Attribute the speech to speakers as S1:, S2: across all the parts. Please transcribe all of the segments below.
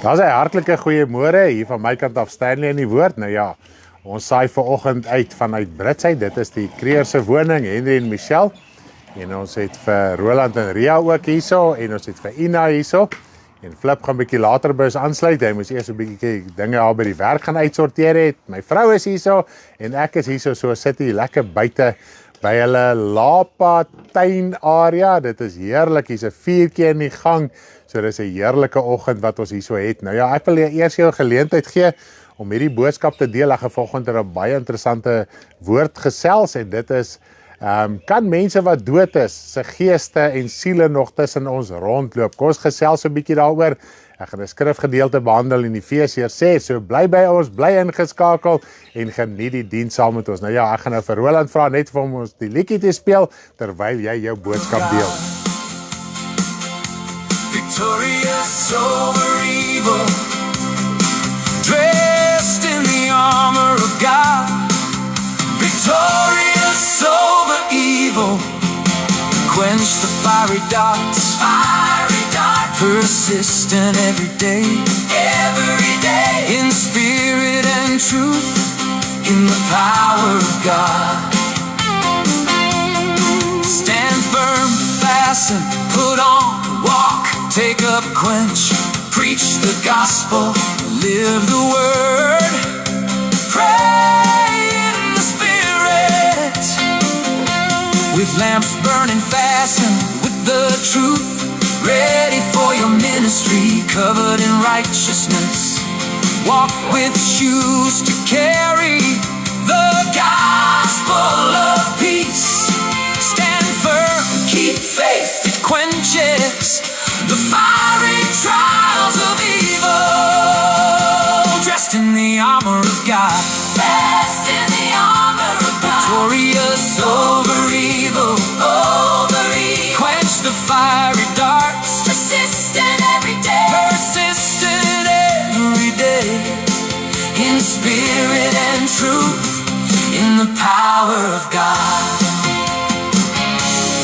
S1: Daar's 'n hartlike goeiemôre hier van my kant af Stanley in die woord. Nou ja, ons saai vanoggend uit vanuit Brits uit. Dit is die Kreer se woning, Henry en Michelle. En ons het vir Roland en Ria ook hierso en ons het vir Ina hierso. En Flip gaan 'n bietjie later by ons aansluit. Hy moes eers 'n bietjie dinge daar by die werk gaan uitsorteer het. My vrou is hierso en ek is hierso, so sit hier lekker buite by hulle Lapa tuin area. Dit is heerlik. Hier's 'n vuurtjie in die gang. So dis 'n heerlike oggend wat ons hierso het. Nou ja, ek wil eers jou geleentheid gee om hierdie boodskap te deel. Ek gaan vanoggend 'n baie interessante woord gesels en dit is kan mense wat dood is, se geeste en siele nog tussen ons rondloop. Kom ons gesels 'n bietjie daaroor. Ek gaan 'n skrifgedeelte behandel en Efesiërs sê, so bly by ons, bly ingeskakel en geniet die diens saam met ons. Nou ja, ek gaan nou vir Roland vra net vir ons die liedjie te speel terwyl jy jou boodskap deel.
S2: Victorious over evil, dressed in the armor of God. Victorious over evil, quench the fiery darts, persistent every day, in spirit and truth, in the power of God. Stand firm, fasten, put on, walk, take up, quench, preach the gospel, live the word, pray in the spirit, with lamps burning, fasten with the truth, ready for your ministry, covered in righteousness, walk with shoes to carry the gospel of peace. Stand firm, keep faith, it quenches the fiery trials of evil. Dressed in the armor of God, dressed in the armor of God, victorious over evil, quench the fiery darts, persistent every day, in spirit and truth, in the power of God.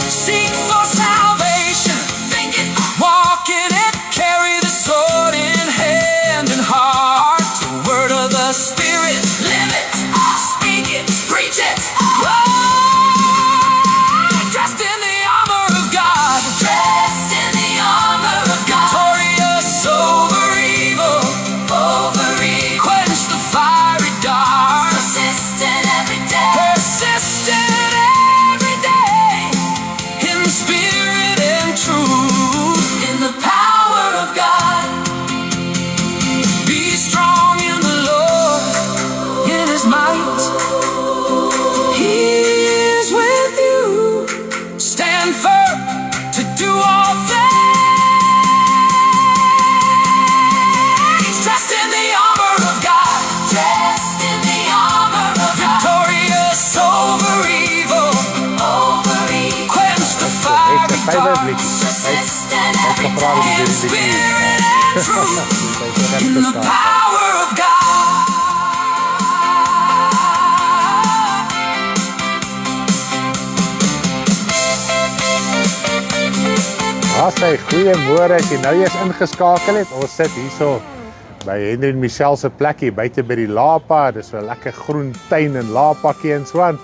S2: Seek for salvation, think it, walk in it, carry the sword in hand and heart, the word of the Spirit, live it, speak it, preach it. Dressed in the armor of God, dressed in the armor of God, victorious over evil, quench the fiery darts, persistent every day, in spirit and truth, in the power of God. Be strong in the Lord, in His might, He is with you. Stand firm to do all things. Dressed in the armor of God, dressed in the armor of God, victorious over evil, quench the fiery darts, persistent every day, in spirit and truth, in the power of God.
S1: Sê goeiemôre as jy nou eers ingeskakel het. Ons sit hierso by Henry en Michelle se plekkie buite by die Lapa. Dis so 'n lekker groen tuin en Lapakkie en so aan.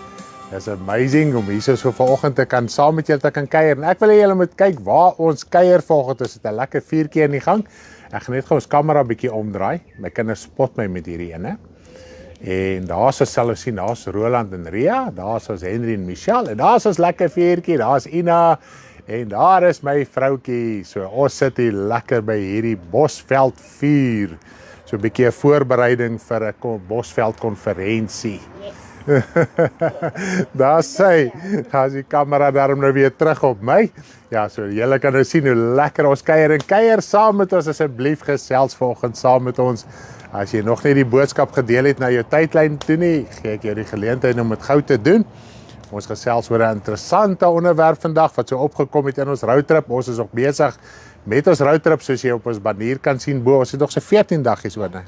S1: Dis amazing om hierso so vanoggend te kan saam met julle te kan kuier. En ek wil hê julle moet kyk waar ons kuier vanoggend. Ons het 'n lekker vuurtjie in die gang. Ek gaan net gou ons kamera bietjie omdraai. My kinders spot my met hierdie ene. En daar sal ons sien, daar's Roland en Ria, daar's ons Henry en Michelle en daar's ons lekker vuurtjie, daar's Ina. En daar is my vroutjie. So ons sit hier lekker by hierdie Bosveld vuur. So 'n bietjie 'n voorbereiding vir 'n Bosveld konferensie. Yes. Daar sê, as die kamera daarom nou weer terug op my. Ja, so julle kan nou sien hoe lekker ons kuier en kuier saam met ons asseblief gesels vanoggend saam met ons. As jy nog nie die boodskap gedeel het na jou tydlyn toe nie, gee ek jou die geleentheid om dit gou te doen. Ons gesels oor 'n interessante onderwerp vandag wat so opgekom het in ons roadtrip. Ons is nog besig met ons roadtrip soos jy op ons banner kan sien bo. Ons het nog so 14 dagies oor, né?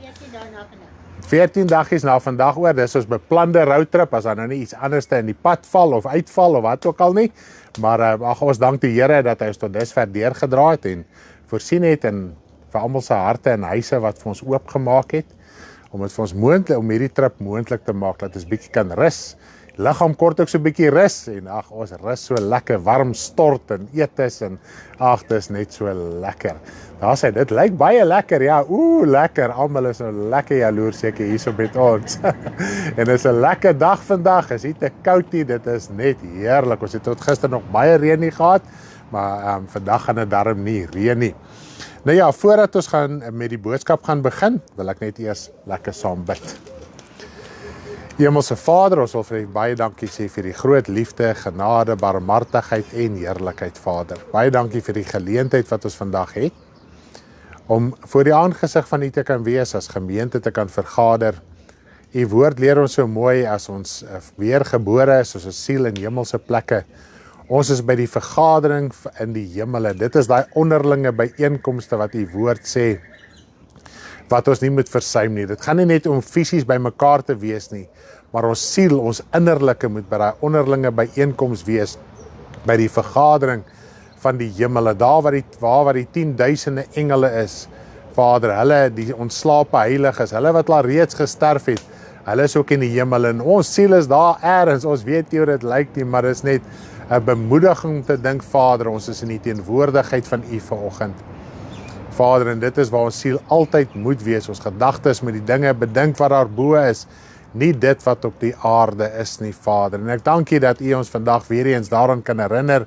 S1: 14 dagies na vandag oor. Dis ons beplande roadtrip as daar nou nie iets anders in die pad val of uitval of wat ook al nie. Maar ag ons dank die Here dat hy ons tot dusver deurgedra het en voorsien het en vir almal se harte en huise wat vir ons oopgemaak het, om dit vir ons moontlik, om hierdie trip moontlik te maak, dat ons bietjie kan rus. Die liggaam kort ook so 'n bietjie rus, en ons rus so lekker, warm stort en eetes, en dit is net so lekker. Daar sê, dit lyk baie lekker, ja, lekker, almal is so lekker jaloers seker hier so met ons. En dit is 'n lekker dag vandag, is nie te koud nie, dit is net heerlik. Ons het tot gister nog baie reën nie gehad, maar vandag gaan dit darm nie reën nie. Nou ja, voordat ons gaan met die boodskap gaan begin, wil ek net eers lekker saam bid. Hemelse Vader, ons wil vir U baie dankie sê vir die groot liefde, genade, barmhartigheid en heerlikheid, Vader. Baie dankie vir die geleentheid wat ons vandag het, om voor die aangesig van U te kan wees, as gemeente te kan vergader. U woord leer ons so mooi, as ons weergebore is, soos 'n siel in hemelse plekke. Ons is by die vergadering in die hemele. Dit is daai onderlinge byeenkomste wat U woord sê, wat ons nie moet versuim nie. Dit gaan nie net om fisies by mekaar te wees nie, maar ons siel, ons innerlike moet by daai onderlinge byeenkoms wees, by die vergadering van die hemele, daar waar die 10.000 engele is, Vader, hulle die ontslape heiliges, hulle wat al reeds gesterf het, hulle is ook in die hemel, en ons siel is daar ergens, ons weet nie hoe dit lyk nie, maar dit is net 'n bemoediging om te dink, Vader, ons is in die teenwoordigheid van U vanoggend. Vader, en dit is waar ons siel altyd moet wees, ons gedagtes met die dinge bedink wat daar bo is, nie dit wat op die aarde is nie, Vader. En ek dank U dat U ons vandag weer eens daaraan kan herinner.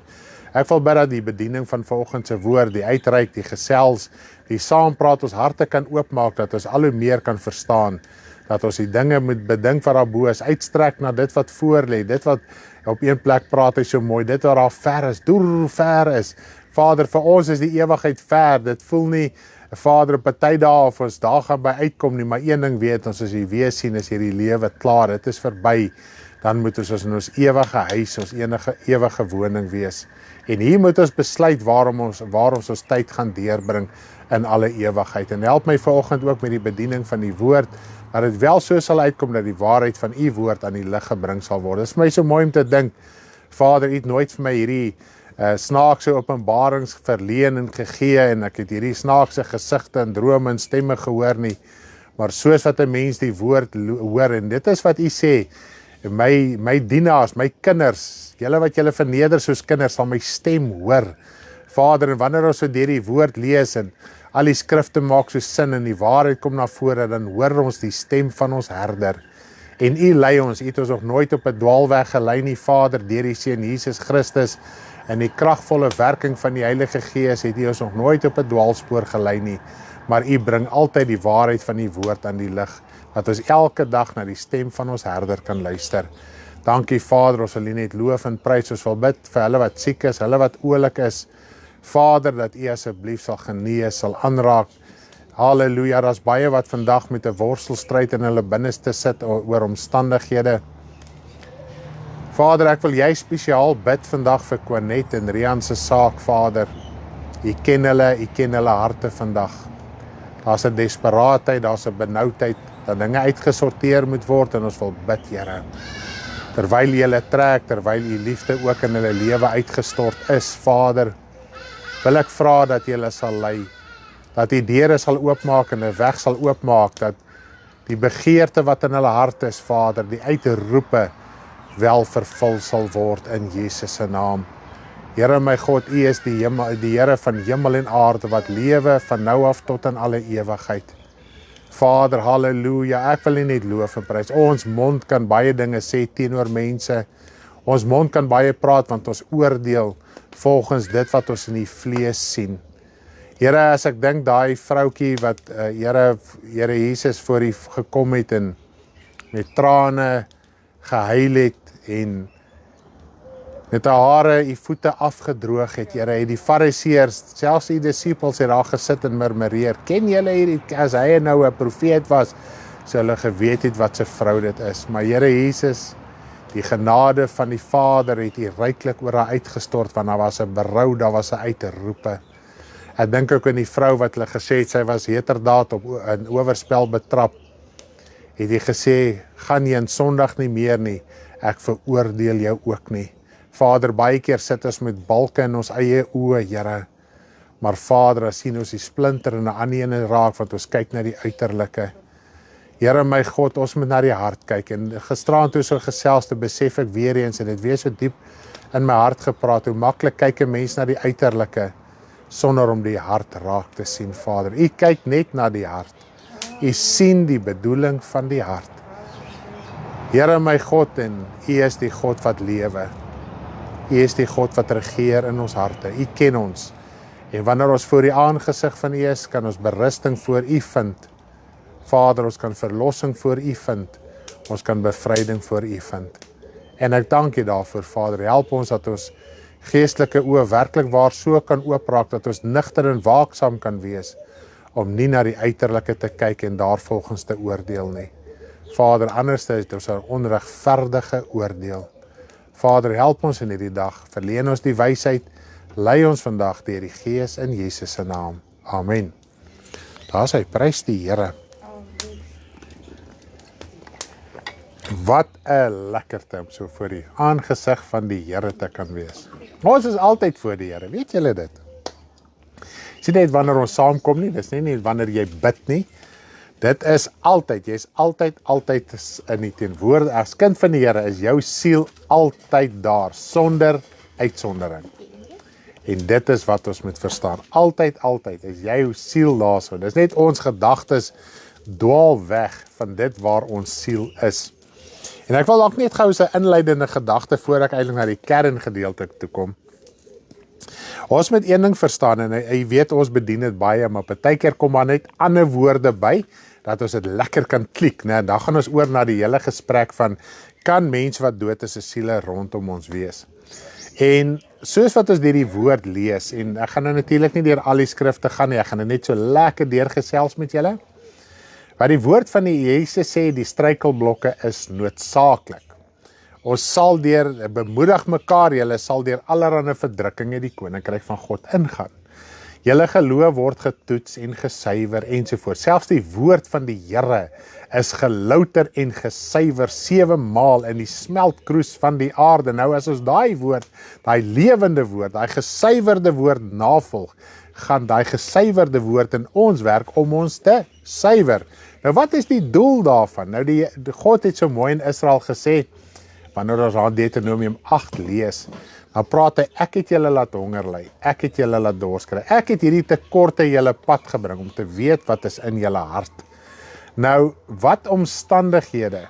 S1: Ek wil bid dat die bediening van vanoggend se woord, die uitreik, die gesels, die saampraat, ons harte kan oopmaak, dat ons al hoe meer kan verstaan, dat ons die dinge moet bedink wat daar bo is, uitstrek na dit wat voor lê, dit wat op een plek praat hy so mooi, dit wat daar ver is, ver is. Vader, vir ons is die ewigheid ver, dit voel nie, Vader, op 'n tyd daar of ons daar gaan by uitkom nie, maar een ding weet ons, as jy weer sien, is hierdie lewe klaar, dit is verby, dan moet ons in ons ewige huis, ons ewige woning wees. En hier moet ons besluit waar ons tyd gaan deurbring in alle ewigheid. En help my vanoggend ook met die bediening van die woord, dat dit wel so sal uitkom dat die waarheid van U woord aan die lig gebring sal word. Dit is vir my so mooi om te dink, Vader, U het nooit vir my hierdie snaakse openbarings verleen en gegee, en ek het hierdie snaakse gesigte en drome en stemme gehoor nie, maar soos wat 'n mens die woord hoor, en dit is wat U sê, my dienaars, my kinders, julle wat julle verneder soos kinders, sal my stem hoor. Vader, en wanneer ons so deur die woord lees, en al die skrifte maak so sin, en die waarheid kom na vore, dan hoor ons die stem van ons herder. En U lei ons, U het ons nog nooit op 'n dwaalweg gelei nie, Vader, deur die Seun Jesus Christus, en die kragvolle werking van die Heilige Gees het U ons nog nooit op 'n dwaalspoor gelei nie, maar U bring altyd die waarheid van die woord aan die lig, dat ons elke dag na die stem van ons herder kan luister. Dankie, Vader, ons wil U net loof en prys, ons wil bid vir hulle wat siek is, hulle wat oulik is, Vader, dat U asseblief sal genees, sal aanraak. Halleluja, daar's baie wat vandag met 'n worstelstryd in hulle binneste sit oor omstandighede. Vader, ek wil jy spesiaal bid vandag vir Kwanet en Rian se saak, Vader. U ken hulle harte vandag. Daar's 'n desperaatheid, daar's 'n benoudheid, dat dinge uitgesorteer moet word, en ons wil bid, Here. Terwyl jy hulle trek, terwyl U liefde ook in hulle lewe uitgestort is, Vader, wil ek vra dat jy hulle sal lei, dat die deure sal oopmaak en 'n weg sal oopmaak, dat die begeerte wat in hulle hart is, Vader, die uitroepe wel vervul sal word in Jesus se naam. Here my God, U is die Here van hemel en aarde, wat lewe van nou af tot in alle ewigheid. Vader, halleluja, ek wil U net loof en prys. Ons mond kan baie dinge sê teenoor mense, ons mond kan baie praat, want ons oordeel volgens dit wat ons in die vlees sien. Here, as ek dink daai vroutjie wat Here Jesus voor U gekom het en met trane gehuil het en met haar hare U voete afgedroog het, Here, het die Fariseërs, selfs die disippels het daar gesit en murmureer. Ken julle hierdie, as hy nou 'n profeet was, sou hulle geweet het wat 'n vrou dit is. Maar Here Jesus, die genade van die Vader het U ryklik oor haar uitgestort, want daar was 'n berou, daar was 'n uitroepe. Ek dink ook aan die vrou wat hulle gesê het, sy was heterdaad op 'n oorspel betrap. Het hy gesê, gaan jy in Sondag nie meer nie, ek veroordeel jou ook nie. Vader, baie keer sit ons met balke in ons eie oë, Here. Maar Vader, as sien ons die splinter en 'n ander ene raak, want ons kyk na die uiterlike. Here my God, ons moet na die hart kyk, en gisterand toe so gesels, toe besef ek weer eens, en dit weer so diep in my hart gepraat, hoe maklik kyk 'n mens na die uiterlike, sonder om die hart raak te sien, Vader. U kyk net na die hart. U sien die bedoeling van die hart. Here my God, en U is die God wat lewe. U is die God wat regeer in ons harte. U ken ons. En wanneer ons voor die aangesig van U is, kan ons berusting voor U vind. Vader, ons kan verlossing voor U vind. Ons kan bevryding voor U vind. En ek dank U daarvoor, Vader. Help ons dat ons geestelike oë werklik waar so kan oopraak, dat ons nigter en waaksaam kan wees, om nie na die uiterlike te kyk en daarvolgens te oordeel nie. Vader, anders is dit 'n onregverdige oordeel. Vader, help ons in hierdie dag, verleen ons die wysheid, lei ons vandag deur die Gees in Jesus se naam. Amen. Daar sy, prys die Here. Wat 'n lekkerte om so voor die aangesig van die Here te kan wees. Ons is altyd voor die Here, weet julle dit? Dis nie net wanneer ons saamkom nie, dis nie net wanneer jy bid nie. Dit is altyd, jy is altyd in die teenwoordigheid. As kind van die Here is jou siel altyd daar, sonder uitsondering. En dit is wat ons moet verstaan. Altyd is jou siel daar so. Dis net ons gedagtes dwaal weg van dit waar ons siel is. En ek wil ook net gou 'n inleidende gedagte voor ek eintlik na die kerngedeelte toe kom. Ons moet een ding verstaan, en jy weet ons bedien dit baie, maar partykeer kom maar net ander woorde by, dat ons dit lekker kan klik, né? Dan gaan ons oor na die hele gesprek van, kan mense wat dood is, 'n siele rondom ons wees? En soos wat ons die woord lees, en ek gaan nou natuurlik nie deur al die skrifte gaan nie, ek gaan net so lekker deurgesels met julle. Wat die woord van die Jesus sê, die struikelblokke is noodsaaklik. Ons sal bemoedig mekaar, julle sal deur allerlei verdrukkinge die koninkryk van God ingaan. Julle geloof word getoets en gesuiwer ensovoorts. Selfs die woord van die Here is gelouter en gesuiwer 7 maal in die smeltkroes van die aarde. Nou as ons daai woord, daai lewende woord, daai gesuiwerde woord navolg, gaan daai gesuiwerde woord in ons werk om ons te suiwer. Nou wat is die doel daarvan? Nou die God het so mooi in Israel gesê, wanneer ons aan Deuteronomium 8 lees, dan praat hy, ek het julle laat honger ly, ek het julle laat dors kry, ek het hierdie tekorte julle pad gebring, om te weet wat is in julle hart. Nou, wat omstandighede,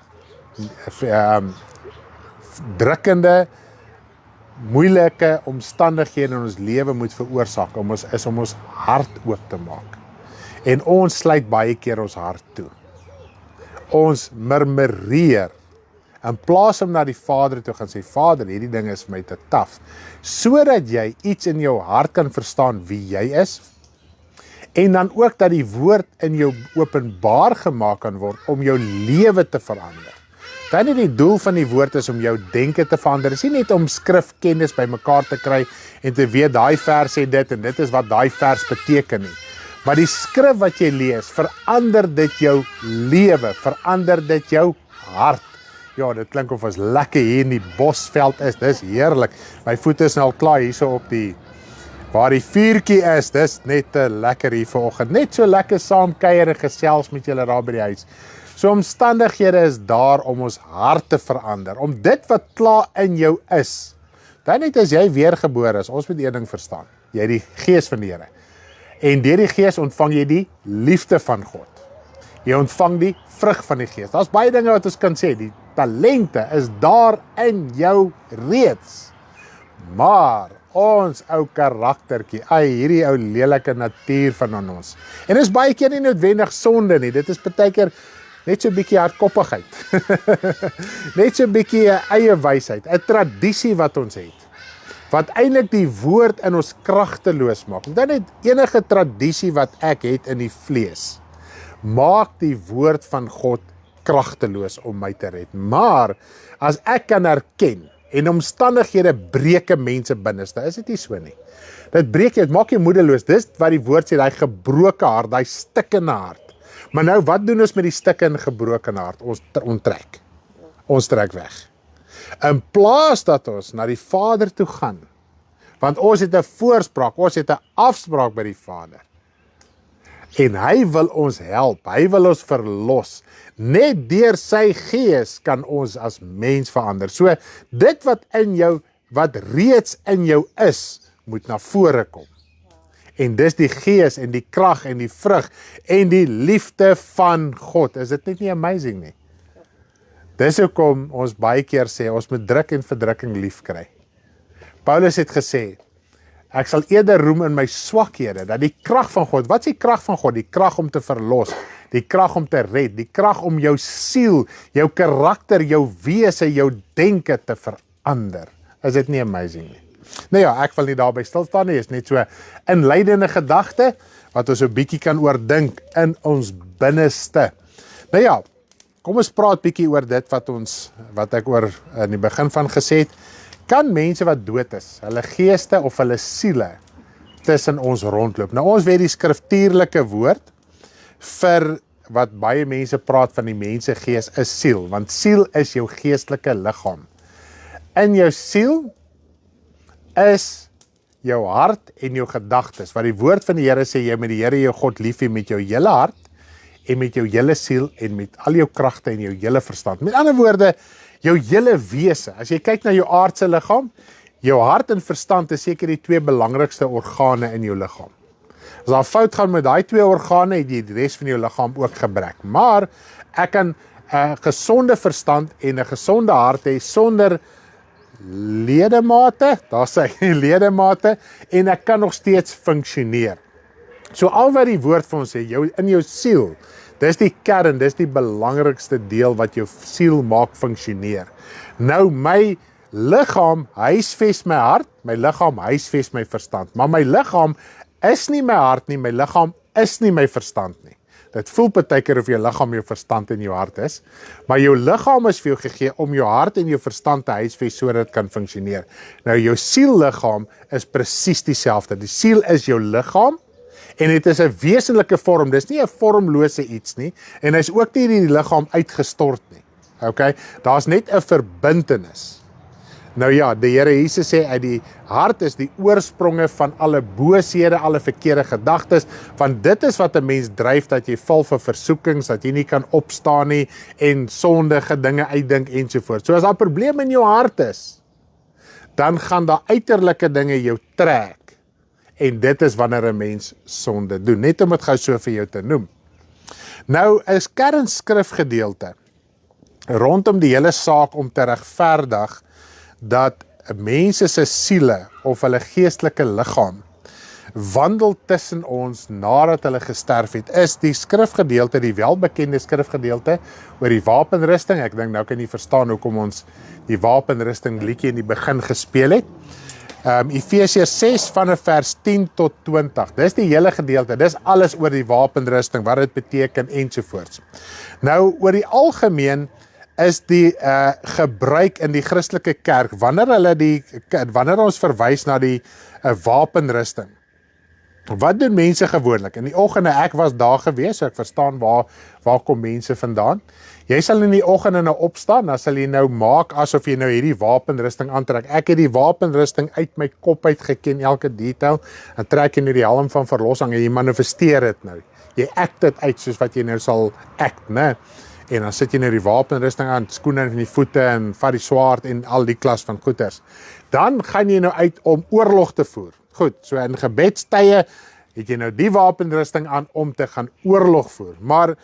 S1: drukkende, moeilike omstandighede in ons lewe moet veroorsaak, om ons hart oop te maak. En ons sluit baie keer ons hart toe. Ons murmureer, in plaas om na die Vader toe gaan sê, Vader, hierdie ding is my te taaf, sodat jy iets in jou hart kan verstaan wie jy is, en dan ook dat die woord in jou openbaar gemaak kan word, om jou lewe te verander. Dan die doel van die woord is om jou denke te verander. Dit is nie net om skrifkennis by mekaar te kry, en te weet, daai vers sê dit, en dit is wat daai vers beteken nie. Maar die skrif wat jy lees, verander dit jou lewe, verander dit jou hart. Ja, dit klink of ons lekker hier in die bosveld is, dis heerlik. My voete is nou al klaar hier so op waar die vuurtjie is, dis net te lekker hier vanoggend. Net so lekker saam kuier en gesels met julle daar by die huis. So omstandighede is daar om ons hart te verander, om dit wat klaar in jou is. Dan net as jy weergebore is, ons moet een ding verstaan, jy het die Gees van die Here. En deur die Gees ontvang jy die liefde van God. Jy ontvang die vrug van die Gees. Daar's baie dinge wat ons kan sê, die talente is daar in jou reeds. Maar ons ou karaktertjie, hierdie ou lelike natuur van ons. En dit is baie keer nie noodwendig sonde nie, dit is partykeer net so 'n bietjie hardkoppigheid. Net so 'n bietjie 'n eie wysheid, 'n tradisie wat ons het, wat eintlik die woord in ons kragteloos maak. Dan het enige tradisie wat ek het in die vlees, maak die woord van God kragteloos om my te red. Maar as ek kan erken, en omstandighede breek mense binneste, is dit nie so nie. Dit breek jy, dit maak jy moedeloos. Dis wat die woord sê, daai gebroke hart, daai stikkende hart. Maar nou, wat doen ons met die stikkende gebroke hart? Ons onttrek. Ons trek weg. In plaas dat ons na die Vader toe gaan, Want ons het 'n voorspraak, ons het 'n afspraak by die Vader. En hy wil ons help, hy wil ons verlos. Net deur sy gees kan ons as mens verander. So, dit wat reeds in jou is, moet na vore kom. En dis die gees en die krag en die vrug en die liefde van God. Is dit net nie amazing nie? Dis hoekom ons baie keer sê, ons moet druk en verdrukking lief kry. Paulus het gesê, ek sal eerder roem in my swakhede, dat die krag van God, wat is die krag van God? Die krag om te verlos, die krag om te red, die krag om jou siel, jou karakter, jou wese, jou denke te verander. Is dit nie amazing nie? Nou ja, ek wil nie daarby stil staan nie, is net so inleidende gedagte, wat ons 'n bietjie kan oordink in ons binneste. Nou ja, kom ons praat bietjie oor dit wat ek oor in die begin van gesê het. Kan mense wat dood is, hulle geeste of hulle siele tussen ons rondloop? Nou ons weet die skriftuurlike woord vir wat baie mense praat van die mense gees is siel, want siel is jou geestelike liggaam. In jou siel is jou hart en jou gedagtes, wat die woord van die Here sê, jy moet die Here jou God lief hê met jou hele hart en met jou hele siel en met al jou kragte en jou hele verstand. Met ander woorde, jou hele wese. As jy kyk na jou aardse liggaam, jou hart en verstand is seker die twee belangrikste organe in jou liggaam. As daar fout gaan met daai twee organe, het jy die res van jou liggaam ook gebrek. Maar ek kan 'n gesonde verstand en 'n gesonde hart hê sonder ledemate, daar sê ledemate, en ek kan nog steeds funksioneer. So al wat die woord vir ons sê, in jou siel, dis die kern, dis die belangrikste deel wat jou siel maak funksioneer. Nou my liggaam huisves my hart, my liggaam huisves my verstand, maar my liggaam is nie my hart nie, my liggaam is nie my verstand nie. Dit voel partykeer of jou liggaam jou verstand en jou hart is, maar jou liggaam is vir jou gegee om jou hart en jou verstand te huisves sodat dit kan funksioneer. Nou jou sielliggaam is presies dieselfde. Die siel is jou liggaam en dit is 'n wesenlike vorm. Dis nie 'n vormlose iets nie en hy's ook nie in die liggaam uitgestort nie. Okay? Daar's net 'n verbintenis. Nou ja, die Here Jesus sê uit die hart is die oorspronge van alle booshede, alle verkeerde gedagtes, want dit is wat 'n mens dryf dat jy val vir versoekings, dat jy nie kan opstaan nie en sondige dinge uitdink ensovoorts. So as daar 'n probleem in jou hart is, dan gaan daar uiterlike dinge jou trek. En dit is wanneer 'n mens sonde doen, net om dit gou so vir jou te noem. Nou is kernskrifgedeelte rondom die hele saak om te regverdig dat mense se siele of hulle geestelike liggaam wandel tussen ons nadat hulle gesterf het, is die skrifgedeelte, die welbekende skrifgedeelte oor die wapenrusting. Ek dink nou kan jy verstaan hoekom ons die wapenrusting liedjie in die begin gespeel het. Efesiërs 6 vanaf vers 10 tot 20. Dis die hele gedeelte. Dis alles oor die wapenrusting, wat dit beteken ensovoorts. Nou oor die algemeen is die gebruik in die Christelike kerk wanneer ons verwys na die wapenrusting. Wat doen mense gewoonlik? In die oggende, ek was daar gewees, so ek verstaan waar kom mense vandaan. Jy sal in die oggende nou opstaan, dan sal jy nou maak asof jy nou hierdie wapenrusting aantrek. Ek het die wapenrusting uit my kop uit geken, elke detail, en trek jy nou die helm van verlossing en jy manifesteer dit nou. Jy act dit uit soos wat jy nou sal act, né? En dan sit jy nou die wapenrusting aan, skoene in die voete en vat die swaard en al die klas van goeders. Dan gaan jy nou uit om oorlog te voer. Goed, so in gebedstye het jy nou die wapenrusting aan om te gaan oorlog voer. Maar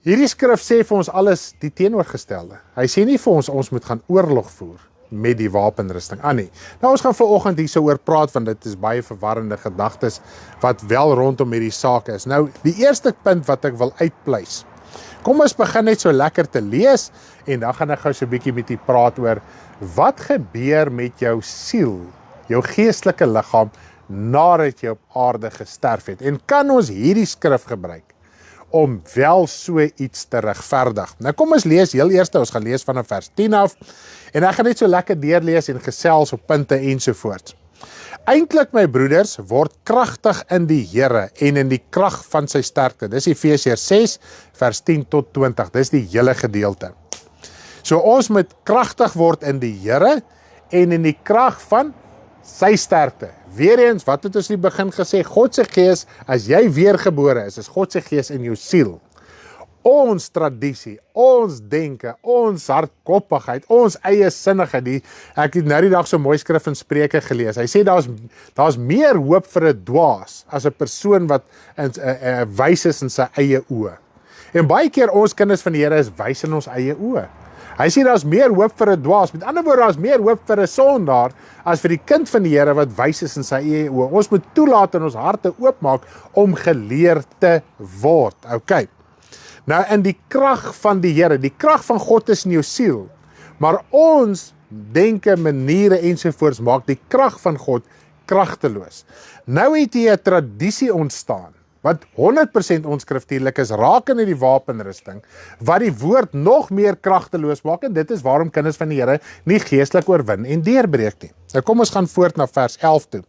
S1: hierdie skrif sê vir ons alles die teenoorgestelde. Hy sê nie vir ons moet gaan oorlog voer met die wapenrusting aan nie. Nou ons gaan vanoggend hierso oor praat, want dit is baie verwarrende gedagtes wat wel rondom hierdie saak is. Nou die eerste punt wat ek wil uitpleis. Kom ons begin net so lekker te lees en dan gaan ek gou so 'n bietjie met u praat oor wat gebeur met jou siel, jou geestelike liggaam nadat jy op aarde gesterf het. En kan ons hierdie skrif gebruik om wel so iets te regverdig? Nou kom ons lees heel eers, ons gaan lees vanaf vers 10 af en ek gaan net so lekker deurlees en gesels op punte ensovoorts. Eintlik my broeders, word kragtig in die Here en in die krag van sy sterkte. Dis Efesiërs 6 vers 10 tot 20. Dis die hele gedeelte. So ons moet kragtig word in die Here en in die krag van sy sterkte. Weereens, wat het ons in die begin gesê? God se gees, as jy weergebore is God se gees in jou siel. Ons tradisie, ons denke, ons hardkoppigheid, ons eie sinnigheid. Ek het nou die dag so mooi skrif in Spreuke gelees. Hy sê daar's meer hoop vir 'n dwaas as 'n persoon wat wys is in sy eie oë. En baie keer ons kinders van die Here is wys in ons eie oë. Hy sê daar's meer hoop vir 'n dwaas. Met ander woorde, daar's meer hoop vir 'n sondaar as vir die kind van die Here wat wys is in sy eie oë. Ons moet toelaat en ons harte oopmaak om geleer te word. Okay. Nou in die krag van die Here, die krag van God is in jou siel, maar ons denke, maniere ensovoorts maak die krag van God kragteloos. Nou het hier 'n tradisie ontstaan, wat 100% onskriftuurlik is, rakende die wapenrusting, wat die woord nog meer kragteloos maak, en dit is waarom kinders van die Here nie geestelik oorwin en deurbreek nie. Nou kom ons gaan voort na vers 11 toe.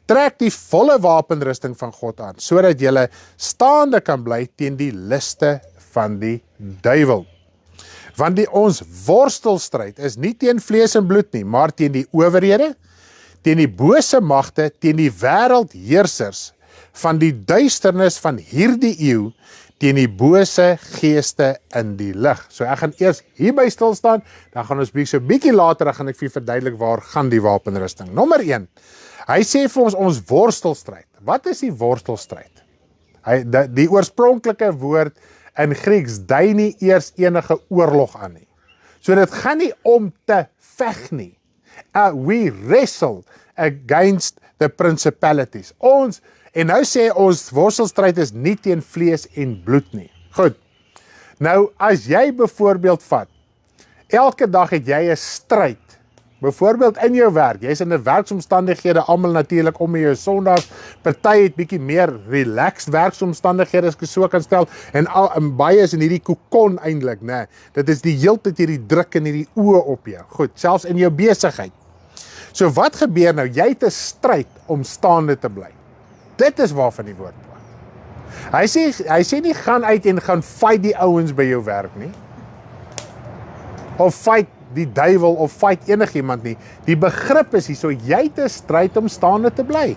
S1: Trek die volle wapenrusting van God aan, sodat jy staande kan bly teen die liste van die duiwel. Want ons worstelstryd is nie teen vlees en bloed nie, maar teen die owerhede, teen die bose magte, teen die wêreldheersers van die duisternis van hierdie eeu, teen die bose geeste in die lig. So ek gaan eers hierby stil staan, dan gaan ons so 'n bietjie later, dan gaan ek vir verduidelik waar gaan die wapenrusting. Nommer 1. Hy sê vir ons worstelstryd. Wat is die worstelstryd? Die oorspronklike woord in Grieks dui nie eers enige oorlog aan nie. So dit gaan nie om te veg nie. We wrestle against the principalities. En nou sê ons worstelstryd is nie teen vlees en bloed nie. Goed. Nou as jy byvoorbeeld vat, elke dag het jy 'n stryd. Byvoorbeeld in jou werk, jy's in 'n werksomstandighede, almal natuurlik om jou Sondags, party het bietjie meer relaxed werksomstandighede as ek so kan stel, en baie is in hierdie kokon eintlik, né? Dit is die heeltyd hierdie druk in hierdie oë op jou. Goed, selfs in jou besigheid. So wat gebeur nou? Jy het 'n stryd om staande te bly. Dit is waarvan die woord praat. Hy sê nie gaan uit en gaan fight die ouens by jou werk nie. Of fight die duiwel of fight enigiemand nie. Die begrip is hier, so jy het 'n stryd om staande te bly.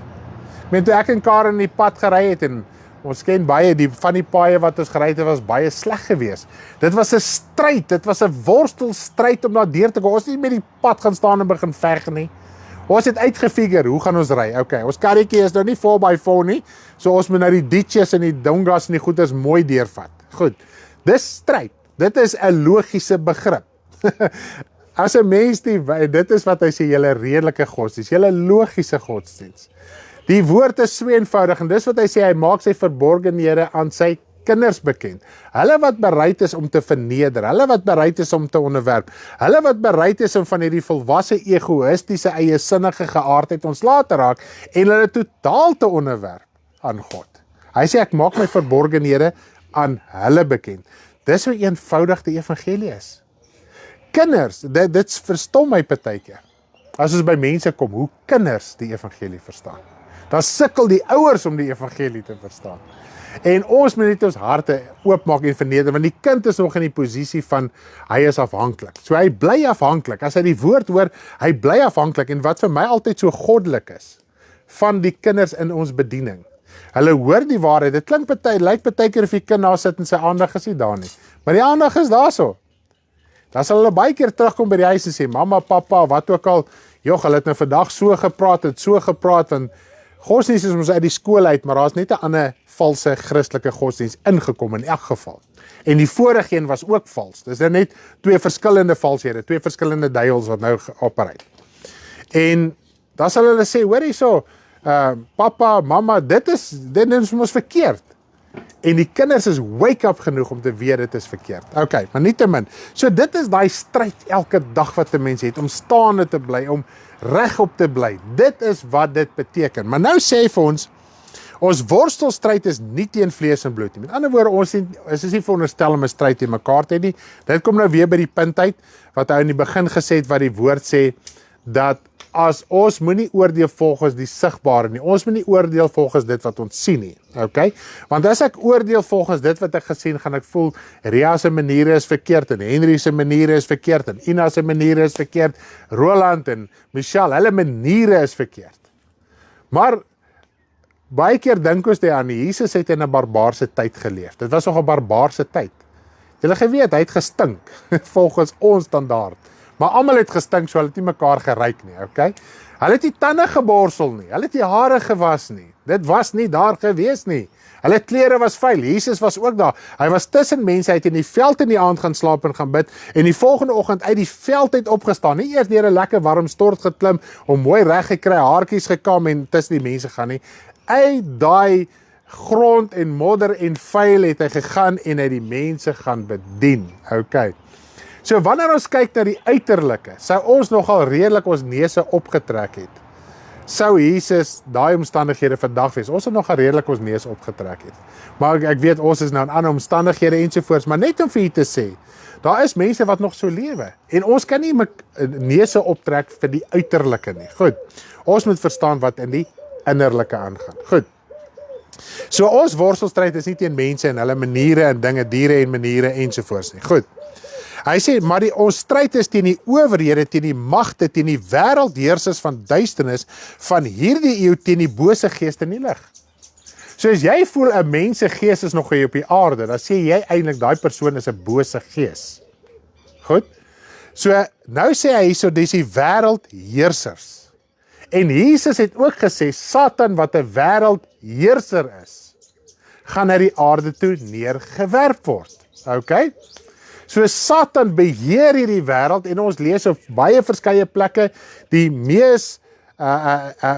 S1: Toe ek en Karen in die pad gery het, en ons ken baie, van die paaie wat ons gery het, was baie sleg geweest. Dit was 'n stryd, dit was 'n worstelstryd om daar deur te kom. Ons het nie met die pad gaan staan en begin veg nie. Ons het uitgefigure, hoe gaan ons ry? Okay, ons karretjie is nou nie 4x4 nie, so ons moet nou die ditches en die dongas en die goeders mooi deurvat. Goed, dis stryd. Dit is 'n logiese begrip. As 'n mens dit is wat hy sê, julle redelike godsdienst, julle logiese godsdienst. Die woord is so eenvoudig, en dis wat hy sê, hy maak sy verborgenhede aan sy kinders bekend. Hulle wat bereid is om te verneder, hulle wat bereid is om te onderwerp, hulle wat bereid is om van hierdie volwasse egoïstiese eie sinnige geaardheid ontslae te raak, en hulle totaal te onderwerp aan God. Hy sê, ek maak my verborgenhede aan hulle bekend. Dis hoe eenvoudig die evangelie is. Kinders, dit verstom my partykeer. As ons by mense kom, hoe kinders die evangelie verstaan. Dan sukkel die ouers om die evangelie te verstaan. En ons moet net ons harte oopmaak en verneder, want die kind is nog in die posisie van, hy is afhanklik. So hy bly afhanklik. As hy die woord hoor, hy bly afhanklik. En wat vir my altyd so goddelik is, van die kinders in ons bediening. Hulle hoor die waarheid. Dit klink lyk partykeer of die kind daar sit en sy aandag is nie daar nie. Maar die aandag is daar so. Dan sal hulle baie keer terugkom by die huis en sê, mamma, papa, wat ook al, hulle het nou vandag so gepraat, want godsdienst is ons uit die skool uit, maar daar is net 'n ander valse Christelike godsdienst ingekom in elk geval. En die vorige een was ook vals. Dis net twee verskillende valshede, twee verskillende duiwels wat nou operate. En dan sal hulle sê, hoor hierso, papa, mamma, dit is ons verkeerd. En die kinders is wake up genoeg om te weet dit is verkeerd. Okay, maar nietemin. So dit is daai stryd elke dag wat 'n mens het, om staande te bly, om regop te bly. Dit is wat dit beteken. Maar nou sê vir ons worstelstryd is nie teen vlees en bloed nie. Met ander woorde, ons is nie veronderstel om 'n stryd teen mekaar te hê nie. Dit kom nou weer by die punt uit, wat hy in die begin gesê het, wat die woord sê, dat ons moenie oordeel volgens die sigbare nie. Ons moenie oordeel volgens dit wat ons sien nie. Okay? Want as ek oordeel volgens dit wat ek gesien, gaan ek voel Ria se maniere is verkeerd en Henry se maniere is verkeerd en Ina se maniere is verkeerd, Roland en Michelle, hulle maniere is verkeerd. Maar baie keer dink ons aan Jesus het in 'n barbaarse tyd geleef. Dit was nog 'n barbaarse tyd. Julle geweet, hy het gestink volgens ons standaard. Maar almal het gestink, so hulle het nie mekaar geryk nie, okay? Hulle het nie tande geborsel nie, hulle het nie hare gewas nie. Dit was nie daar gewees nie. Hulle klere was vuil. Jesus was ook daar. Hy was tussen mense, hy het in die veld in die aand gaan slaap en gaan bid en die volgende oggend uit die veld uit opgestaan. Nie eers deur 'n lekker warm stort geklim om mooi reg gekry, haartjies gekam en tussen die mense gaan nie. Uit daai grond en modder en vuil het hy gegaan en hy die mense gaan bedien. Okay. So wanneer ons kyk na die uiterlike, sou ons nogal redelik ons neuse opgetrek het. Sou Jesus daai omstandighede vandag wees. Ons het nogal redelik ons neus opgetrek het. Maar ek weet ons is nou in ander omstandighede ensovoorts, maar net om vir u te sê, daar is mense wat nog so lewe en ons kan nie neuse optrek vir die uiterlike nie. Goed. Ons moet verstaan wat in die innerlike aangaan. Goed. So ons worstelstryd is nie teen mense en hulle maniere en dinge, diere en maniere ensovoorts nie. Goed. Hy sê, maar ons stryd is teen die owerhede, teen die magte, teen die wêreldheersers van duisternis van hierdie eeu, teen die bose geeste in die lig. So as jy voel 'n mens se gees is nog hier op die aarde, dan sê jy eintlik daai persoon is 'n bose gees. Goed? So nou sê hy hierso dis die wêreldheersers. En Jesus het ook gesê Satan wat 'n wêreldheerser is, gaan na die aarde toe neergewerp word. Okay? So Satan beheer hierdie wêreld en ons lees op baie verskeie plekke die mees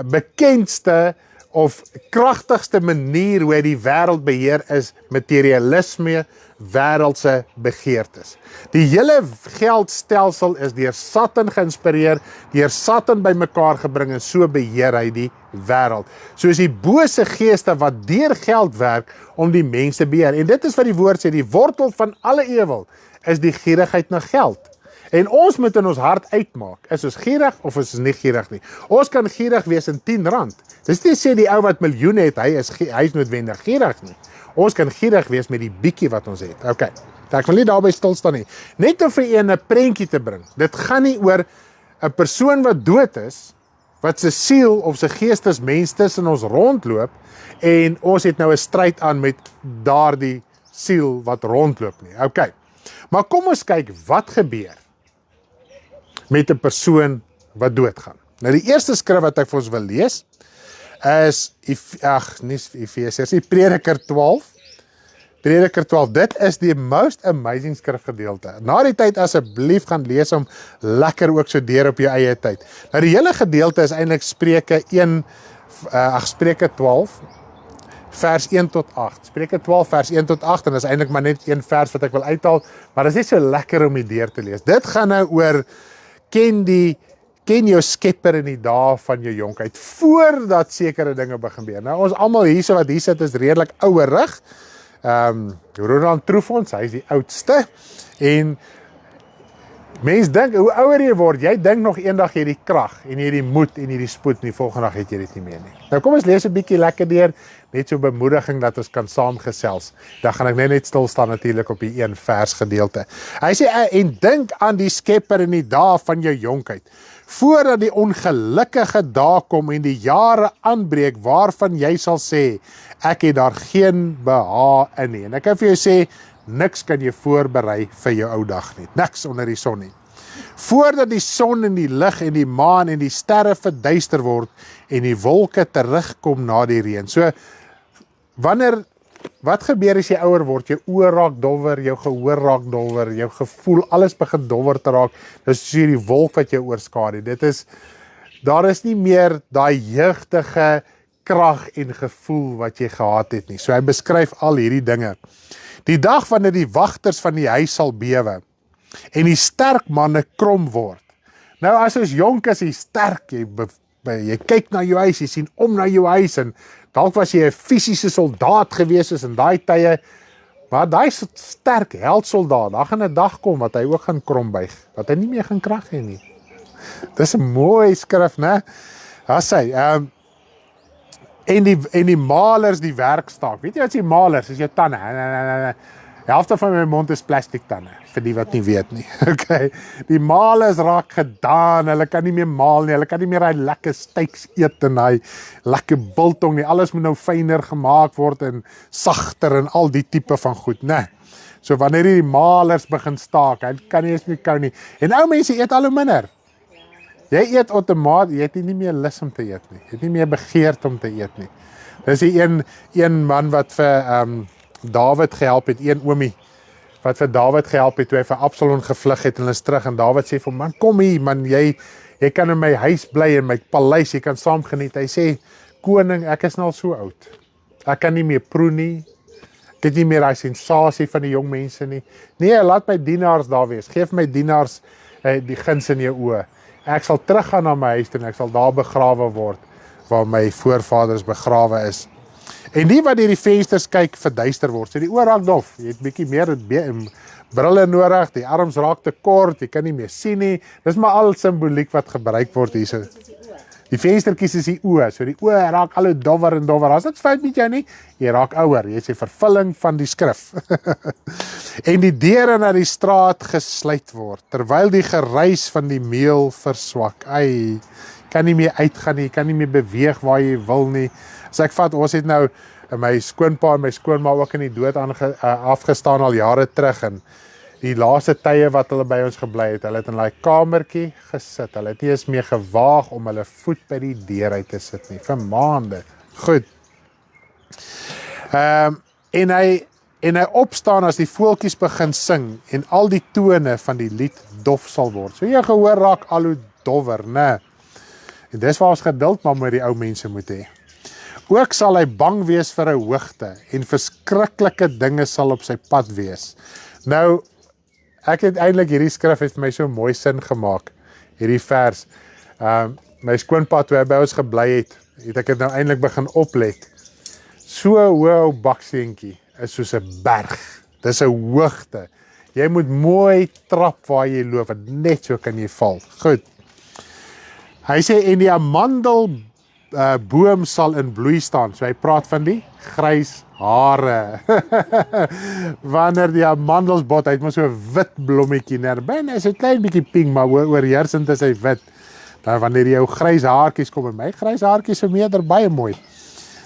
S1: bekendste of kragtigste manier hoe hy die wêreld beheer is materialisme, wêreldse begeertes. Die hele geldstelsel is deur Satan geïnspireer, deur Satan bymekaar gebring en so beheer hy die wêreld. So is die bose geeste wat deur geld werk om die mense te beheer. En dit is wat die woord sê, die wortel van alle ewel is die gierigheid na geld. En ons moet in ons hart uitmaak, is ons gierig of is ons nie gierig nie. Ons kan gierig wees in R10. Dis nie sê die ou wat miljoene het, hy is noodwendig gierig nie. Ons kan gierig wees met die bietjie wat ons het. Okay. Ek wil nie daarby stil staan nie. Net om vir een 'n prentjie te bring. Dit gaan nie oor 'n persoon wat dood is, wat sy siel of sy geestesmens tussen ons rondloop en ons het nou 'n stryd aan met daardie siel wat rondloop nie. Okay. Maar kom ons kyk wat gebeur met 'n persoon wat doodgaan. Nou die eerste skrif wat ek vir ons wil lees is Prediker 12. Prediker 12, dit is die most amazing skrifgedeelte. Na die tyd asseblief gaan lees hom lekker ook so deur op jou eie tyd. Nou die hele gedeelte is eintlik Spreuke 12 vers 1 tot 8. Spreuke 12 vers 1 tot 8 en dis eintlik maar net een vers wat ek wil uithaal, maar dit is net so lekker om die deur te lees. Dit gaan nou oor ken jou skepper in die dae van jou jonkheid, voordat sekere dinge begin gebeur. Nou ons almal hierso wat hier sit is redelik ouerig. Roland Trufons, hy is die oudste. En mens dink, hoe ouer jy word, jy dink nog eendag jy die krag en jy die moed en jy die spoed en die volgende dag het jy dit nie meer nie. Nou kom ons lees 'n bietjie lekker deur, net so bemoediging dat ons kan saamgesels. Dan gaan ek net stil staan natuurlik op die een vers gedeelte. Hy sê, en dink aan die skepper in die dae van jou jonkheid, voordat die ongelukkige dae kom en die jare aanbreek waarvan jy sal sê, ek het daar geen behaag in nie. En ek kan vir jou sê, niks kan jy voorberei vir jou ou dag nie. Niks onder die son nie. Voordat die son en die lig en die maan en die sterre verduister word en die wolke terugkom na die reën. So, wat gebeur as jy ouer word? Jou oë raak dowwer, jou gehoor raak dowwer, jou gevoel, alles begin dowwer te raak. Dis so die wolk wat jou oorskadu. Daar is nie meer daai jeugtige krag en gevoel wat jy gehad het nie. So hy beskryf al hierdie dinge. Die dag wanneer die wagters van die huis sal bewe en die sterk manne krom word. Nou as ons jonk is, jy sterk, jy kyk na jou huis, jy sien om na jou huis en dalk was jy 'n fisiese soldaat gewees is in daai tye, maar daai sterk heldsoldaat, daar gaan 'n dag kom wat hy ook gaan krom buig, wat hy nie meer gaan krag hê nie. Dis 'n mooi skrif, né? As hy, en die malers die werkstaak. Weet jy wat is die malers? Is jou tande. Helfte van my mond is plastic tande, vir die wat nie weet nie. Okay. Die malers raak gedaan, hulle kan nie meer maal nie, hulle kan nie meer daai lekker steaks eet en daai lekker biltong nie. Alles moet nou fyner gemaak word en sagter en al die tipe van goed, né? So wanneer die malers begin staak, hy kan nie eens meer kou nie. En ou mense eet al hoe minder. Jy eet outomaties, jy het nie meer lus om te eet nie. Jy het nie meer begeerd om te eet nie. Dis die een man wat vir Dawid gehelp het, een oomie wat vir Dawid gehelp het toe hy vir Absalom gevlug het en hulle is terug en Dawid sê vir hom, man kom hier man, jy kan in my huis bly in my paleis, jy kan saam geniet. Hy sê, koning, ek is nou al so oud. Ek kan nie meer proe nie. Ek het nie meer daai sensasie van die jong mense nie. Nee, laat my dienaars daar wees. Geef my dienaars die guns in jou oë. Ek sal teruggaan na my huis toe en ek sal daar begrawe word waar my voorvaders begrawe is. En die wat deur die vensters kyk verduister word. So die oë raak dof. Jy het bietjie meer brille nodig, die arms raak te kort, jy kan nie meer sien nie. Dis maar al simboliek wat gebruik word hierso. Die venstertjies is die oë. So die oë raak al hoe dowwer en dowwer. As dit fout met jou nie, jy raak ouer. Jy is die vervulling van die skrif. En die deure na die straat gesluit word, terwyl die geruis van die meel verswak. Ai, kan nie meer uitgaan nie, kan nie meer beweeg waar jy wil nie. As ek vat, ons het nou my skoonpa en my skoonma ook in die dood afgestaan al jare terug en die laaste tye wat hulle by ons gebly het, hulle het in daai kamertjie gesit. Hulle het nie eens meer gewaag om hulle voet by die deur uit te sit nie, vir maande. Goed. En hy opstaan as die voeltjies begin sing en al die tone van die lied dof sal word. So jy gehoor raak al hoe dowwer, né? En dis waar ons geduld maar met die ou mense moet hê. Ook sal hy bang wees vir 'n hoogte en verskriklike dinge sal op sy pad wees. Nou, ek het eintlik hierdie skrif het vir my so mooi sin gemaak, hierdie vers. My skoonpa toe hy by ons gebly het ek dit nou eintlik begin oplet. So hoë bakseentjie is soos 'n berg. Dis 'n hoogte. Jy moet mooi trap waar jy loop, want net so kan jy val. Goed. Hy sê en die amandelboom sal in bloei staan. So hy praat van die grys hare. Wanneer die amandels bot, hy het maar so 'n wit blommetjie nerbin, is 'n klein bietjie pink, maar oorheersend is hy wit. Nou wanneer jou grys haartjies kom en my grys haartjies is meerder baie mooi.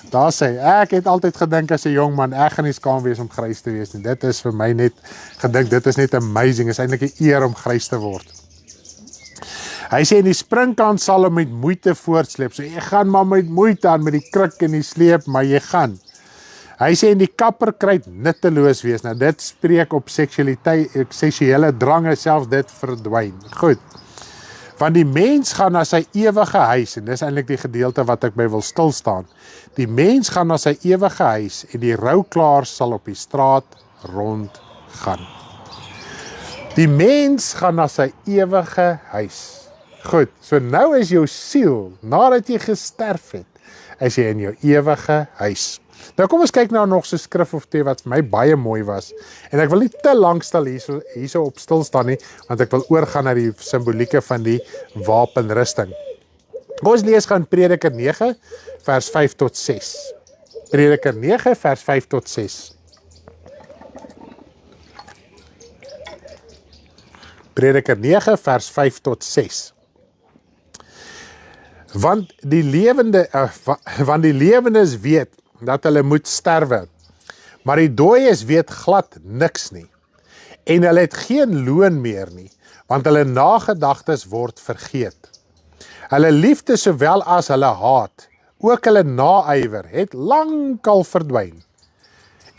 S1: Daar sê, ek het altyd gedink as 'n jong man, ek gaan nie skaam wees om grys te wees nie. Dit is vir my net gedink, dit is net amazing, is eintlik 'n eer om grys te word. Hy sê, en die springkant sal hom met moeite voortsleep. So jy gaan maar met moeite aan met die kruk en die sleep, maar jy gaan. Hy sê, en die kapper kry nutteloos wees. Nou dit spreek op seksuele drange, selfs dit verdwyn. Goed. Want die mens gaan na sy ewige huis, en dis eintlik die gedeelte wat ek by wil stilstaan. Die mens gaan na sy ewige huis, en die rouklaars sal op die straat rondgaan. Die mens gaan na sy ewige huis. Goed, so nou is jou siel, nadat jy gesterf het, is jy in jou ewige huis. Nou kom ons kyk nou nog so skrif of twee wat vir my baie mooi was. En ek wil nie te lank stel hierso op stilstaan nie, want ek wil oorgaan na die simbolieke van die wapenrusting. Ons lees gaan Prediker 9 vers 5 tot 6. Prediker 9 vers 5 tot 6. Prediker 9 vers 5 tot 6. Want die lewendes weet dat hulle moet sterwe, maar die dooies weet glad niks nie. En hulle het geen loon meer nie, want hulle nagedagtes word vergeet. Hulle liefde sowel as hulle haat, ook hulle naaiwer, het lankal verdwyn.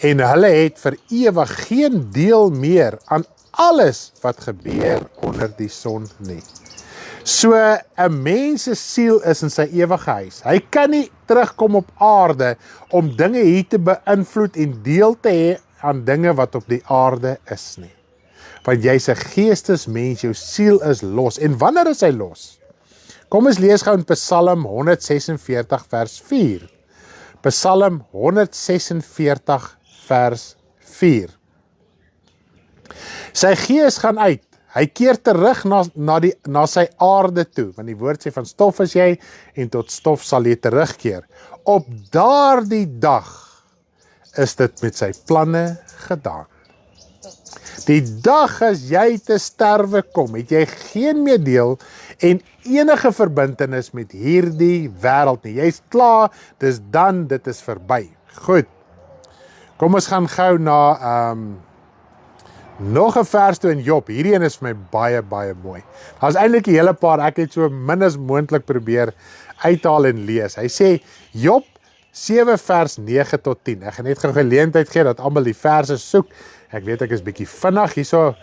S1: En hulle het vir ewig geen deel meer aan alles wat gebeur onder die son nie. So 'n mens se siel is in sy ewige huis. Hy kan nie terugkom op aarde om dinge hier te beïnvloed en deel te hê aan dinge wat op die aarde is nie. Want jy's 'n geestesmens, jou siel is los. En wanneer is hy los? Kom ons lees gou in Psalm 146 vers 4. Psalm 146 vers 4. Sy gees gaan uit, Hy keer terug na sy aarde toe, want die woord sê van stof is jy en tot stof sal jy terugkeer. Op daardie dag is dit met sy planne gedaan. Die dag as jy te sterwe kom, het jy geen meer deel en enige verbintenis met hierdie wêreld nie. Jy's klaar, dis dan, dit is verby. Goed. Kom ons gaan gou na nog 'n vers toe in Job. Hierdie een is vir my baie, baie mooi. Daar's eintlik 'n hele paar, ek het so min as moontlik probeer uithaal en lees. Hy sê, Job 7 vers 9 tot 10. Ek gaan net gou geleentheid gee dat almal die verse soek. Ek weet ek is bietjie vinnig hierso.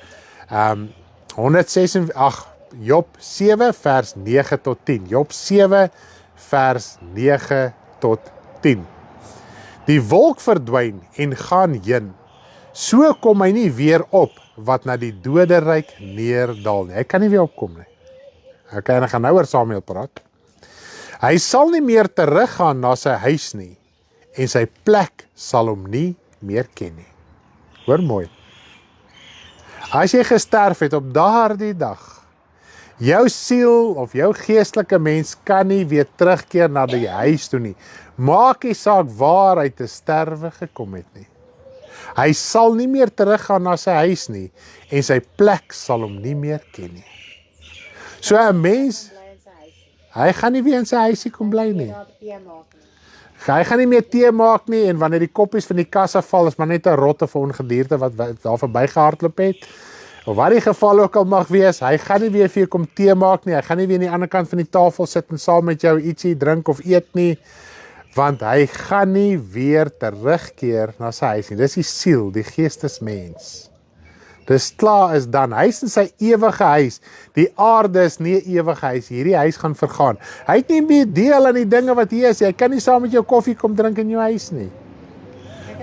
S1: Job 7 vers 9 tot 10. Job 7 vers 9 tot 10. Die wolk verdwyn en gaan heen. So kom hy nie weer op wat na die doderyk neerdal nie. Hy kan nie weer opkom nie. Okay, en ek gaan nou oor Samuel praat. Hy sal nie meer teruggaan na sy huis nie en sy plek sal hom nie meer ken nie. Hoor mooi. As jy gesterf het op daardie dag, jou siel of jou geestelike mens kan nie weer terugkeer na die huis toe nie. Maak nie saak waar hy te sterwe gekom het nie. Hy sal nie meer teruggaan na sy huis nie en sy plek sal hom nie meer ken nie. So 'n mens, hy gaan nie weer in sy huisie kom bly nie. Hy gaan nie meer tee maak nie en wanneer die koppies van die kasse val, is maar net 'n rot of 'n ongedierte wat daar verbygehardloop het. Of wat die geval ook al mag wees, hy gaan nie weer vir jou kom tee maak nie, hy gaan nie weer aan die ander kant van die tafel sit en saam met jou ietsie drink of eet nie, want hy gaan nie weer terugkeer na sy huis nie. Dis die siel, die geestesmens. Dis klaar is dan, hy is in sy ewige huis, die aarde is nie 'n ewige huis, hierdie huis gaan vergaan. Hy het nie meer deel aan die dinge wat hier is, hy kan nie saam met jou koffie kom drink in jou huis nie.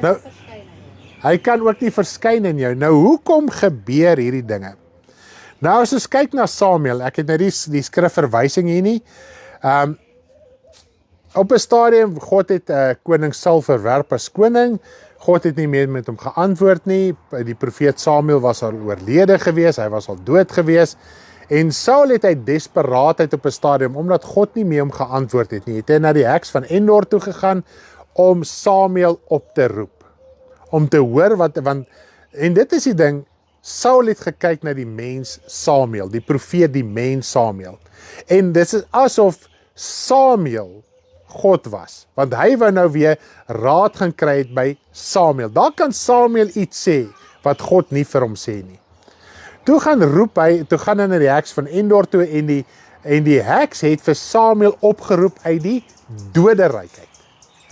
S1: Nou, hy kan ook nie verskyn in jou. Nou, hoekom gebeur hierdie dinge? Nou, as ons kyk na Samuel, ek het nou die skrifverwysing hier nie, op 'n stadium, God het koning Saul verwerp as koning, God het nie meer met hom geantwoord nie, die profeet Samuel was al oorlede gewees, hy was al dood gewees, en Saul het uit desperaatheid op 'n stadium, omdat God nie meer hom geantwoord het nie, het hy na die heks van Endor toe gegaan, om Samuel op te roep, om te hoor en dit is die ding, Saul het gekyk na die mens Samuel, die profeet die mens Samuel, en dit is asof Samuel God was, want hy wou nou weer raad gaan kry het by Samuel. Daar kan Samuel iets sê, wat God nie vir hom sê nie. Toe gaan hy na die heks van Endor toe, en die heks het vir Samuel opgeroep uit die doderyk uit.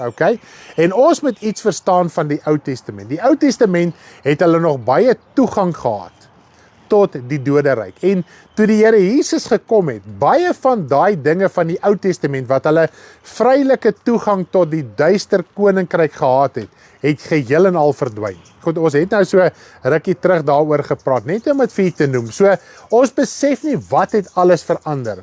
S1: Okay? En ons moet iets verstaan van die Ou Testament. Die Ou Testament het hulle nog baie toegang gehad tot die doderyk. En toe die Here Jesus gekom het, baie van daai dinge van die Ou Testament wat hulle vrylike toegang tot die duister koninkryk gehad het geheel en al verdwyn. Goed, ons het nou so rukkie terug daaroor gepraat, net om dit vir julle te noem. So, ons besef nie wat het alles verander.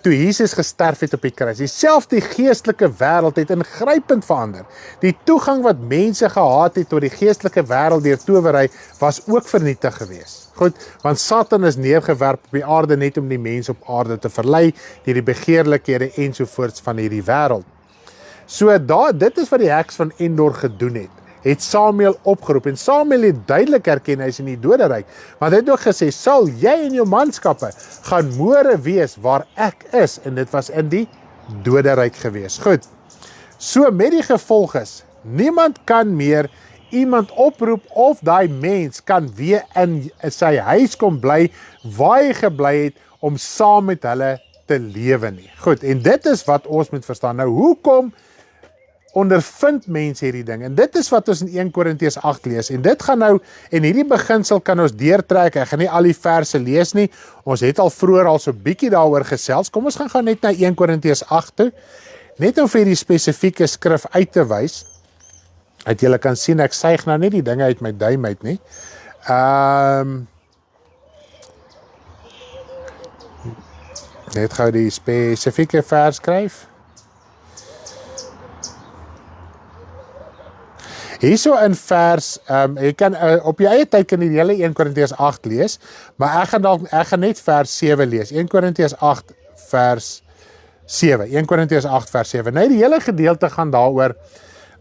S1: Toe Jesus gesterf het op die kruis. Dieselfde geestelike wêreld het ingrypend verander. Die toegang wat mense gehad het tot die geestelike wêreld deur towery was ook vernietig gewees. Goed, want Satan is neergewerp op die aarde net om die mens op aarde te verlei deur die begeerlikhede ensovoorts van hierdie wêreld. So dit is wat die heks van Endor gedoen het Samuel opgeroep, en Samuel het duidelik herken hy is in die doderyk, want hy het ook gesê, sal jy en jou manskappe gaan môre wees waar ek is, en dit was in die doderyk gewees. Goed, so met die gevolg is, niemand kan meer iemand oproep of daai mens kan weer in sy huis kom bly, waar hy gebly het, om saam met hulle te lewe nie. Goed, en dit is wat ons moet verstaan. Nou, hoekom ondervind mense hierdie ding, en dit is wat ons in 1 Korintiërs 8 lees, en dit gaan nou, en hierdie beginsel kan ons deurtrek, ek gaan nie al die verse lees nie, ons het al vroeër al so bietjie daaroor gesels, kom ons gaan net na 1 Korintiërs 8 toe, net om vir die spesifieke skrif uit te wys, dat julle kan sien, ek suig nou nie die dinge uit my duim uit nie, net gou die spesifieke vers skryf. Hierso in vers, jy kan op jou eie tyd kan jy die hele 1 Korintiërs 8 lees, maar ek gaan net vers 7 lees. 1 Korintiërs 8 vers 7. 1 Korintiërs 8 vers 7. Nou die hele gedeelte gaan daaroor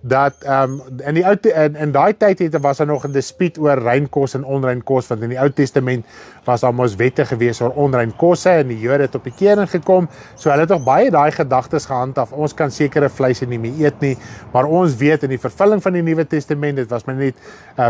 S1: dat in daai tyd was daar nog 'n dispuut oor rein kos en onrein kos, want in die Ou Testament was daar mos wette gewees oor onrein kosse en die Jode het op die kering gekom, so hulle het nog baie daai gedagtes gehandhaaf. Ons kan sekere vleise nie meer eet nie, maar ons weet in die vervulling van die Nuwe Testament, dit was maar net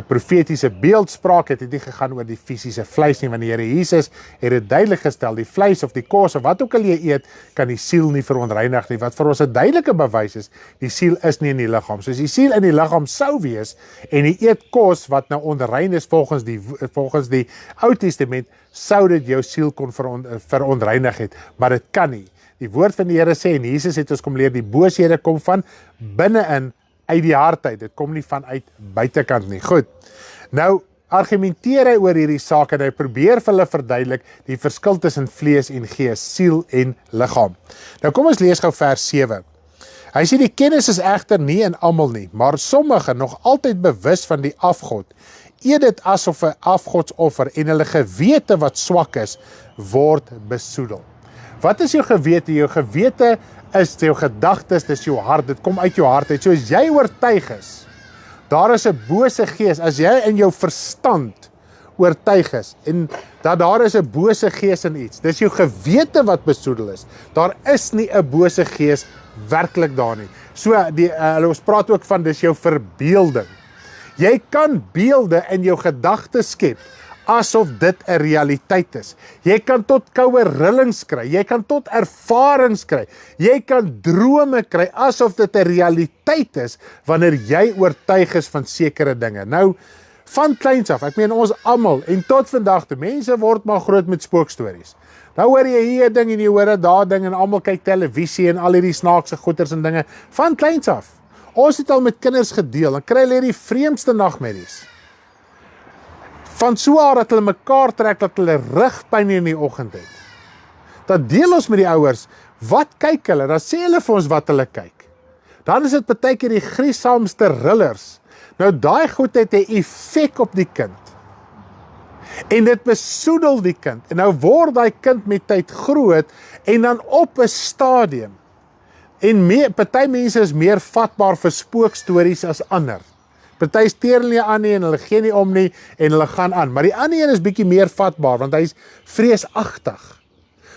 S1: profetiese beeldspraak, het nie gegaan oor die fisiese vleis nie, want die Here Jesus het dit duidelik gestel, die vleis of die kos of wat ook al jy eet, kan die siel nie verontreinig nie, wat vir ons 'n duidelike bewys is, die siel is nie in die liggaam. So as die siel in die liggaam sou wees en jy eet kos wat nou onrein is volgens die Ou Testament, sou dit jou siel kon verontreinig het, maar dit kan nie. Die woord van die Here sê, en Jesus het ons kom leer, die booshede kom van binne-in, uit die hart uit, dit kom nie van uit buitekant nie. Goed, nou argumenteer hy oor hierdie saak en hy probeer vir hulle verduidelik die verskil tussen vlees en gees, siel en liggaam. Nou kom ons lees gou vers 7. Hy sê die kennis is egter nie in almal nie, maar sommige nog altyd bewus van die afgod, eet dit asof 'n afgodsoffer en hulle gewete wat swak is, word besoedel. Wat is jou gewete? Jou gewete is jou gedagtes, dis jou hart, dit kom uit jou hart uit. So as jy oortuig is, daar is 'n bose gees, as jy in jou verstand oortuig is, en dat daar is 'n bose gees in iets, dis jou gewete wat besoedel is. Daar is nie 'n bose gees werklik daar nie. So, ons praat ook van, dis jou verbeelding. Jy kan beelde in jou gedagtes skep, asof dit 'n realiteit is. Jy kan tot koue rillings kry, jy kan tot ervarings kry, jy kan drome kry, asof dit 'n realiteit is, wanneer jy oortuig is van sekere dinge. Nou, van kleins af, ek meen ons almal, en tot vandag toe, mense word maar groot met spookstories. Nou hoor jy hier ding en jy hoor daar ding en almal kyk televisie en al hierdie snaakse goeters en dinge, van kleins af. Ons het al met kinders gedeel, dan kry hulle die vreemdste nagmerries. Van so aard dat hulle mekaar trek, dat hulle rugpyn in die oggend het. Dan deel ons met die ouers, wat kyk hulle? Dan sê hulle vir ons wat hulle kyk. Dan is dit partykeer die griesaamste rillers. Nou daai goed het 'n effek op die kind. En dit besoedel die kind. En nou word daai kind met tyd groot en dan op 'n stadium. En party mense is meer vatbaar vir spookstories as ander. Party steur nie aan nie en hulle gee nie om nie en hulle gaan aan. Maar die ander een is bietjie meer vatbaar want hy's vreesagtig.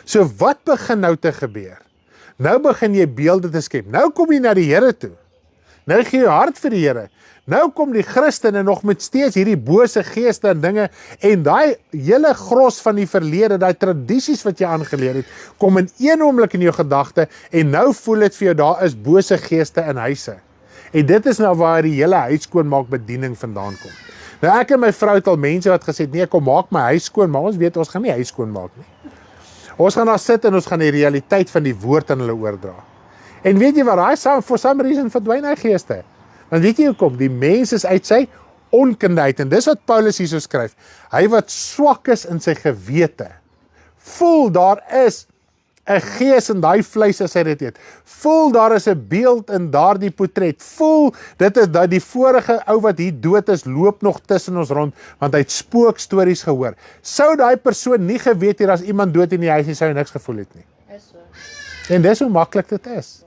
S1: So wat begin nou te gebeur? Nou begin jy beelde te skep. Nou kom jy na die Here toe. Nou gee jy hart vir die Here. Nou kom die Christene nog met steeds hierdie bose geeste en dinge en daai hele gros van die verlede, daai tradisies wat jy aangeleer het, kom in een oomblik in jou gedagte en nou voel dit vir jou daar is bose geeste in huise. En dit is nou waar die hele huiskoonmaak bediening vandaan kom. Nou ek en my vrou het al mense wat gesê het, nee kom maak my huis skoon, maar ons weet ons gaan nie huis skoon maak nie. Ons gaan daar sit en ons gaan die realiteit van die woord aan hulle oordra. En weet jy wat, for some reason verdwyn hy geeste. Want weet jy hoekom? Die mens is uit sy onkunde uit. En dis wat Paulus hier so skryf. Hy wat swak is in sy gewete. Voel daar is 'n gees in daai vleis as hy dit eet. Voel daar is 'n beeld in daardie portret. Voel dit is dat die vorige ou wat hier dood is, loop nog tussen ons rond, want hy het spookstories gehoor. Sou daai persoon nie geweet het as iemand dood in die huis nie, sou hy niks gevoel het nie. En dis hoe maklik dit is.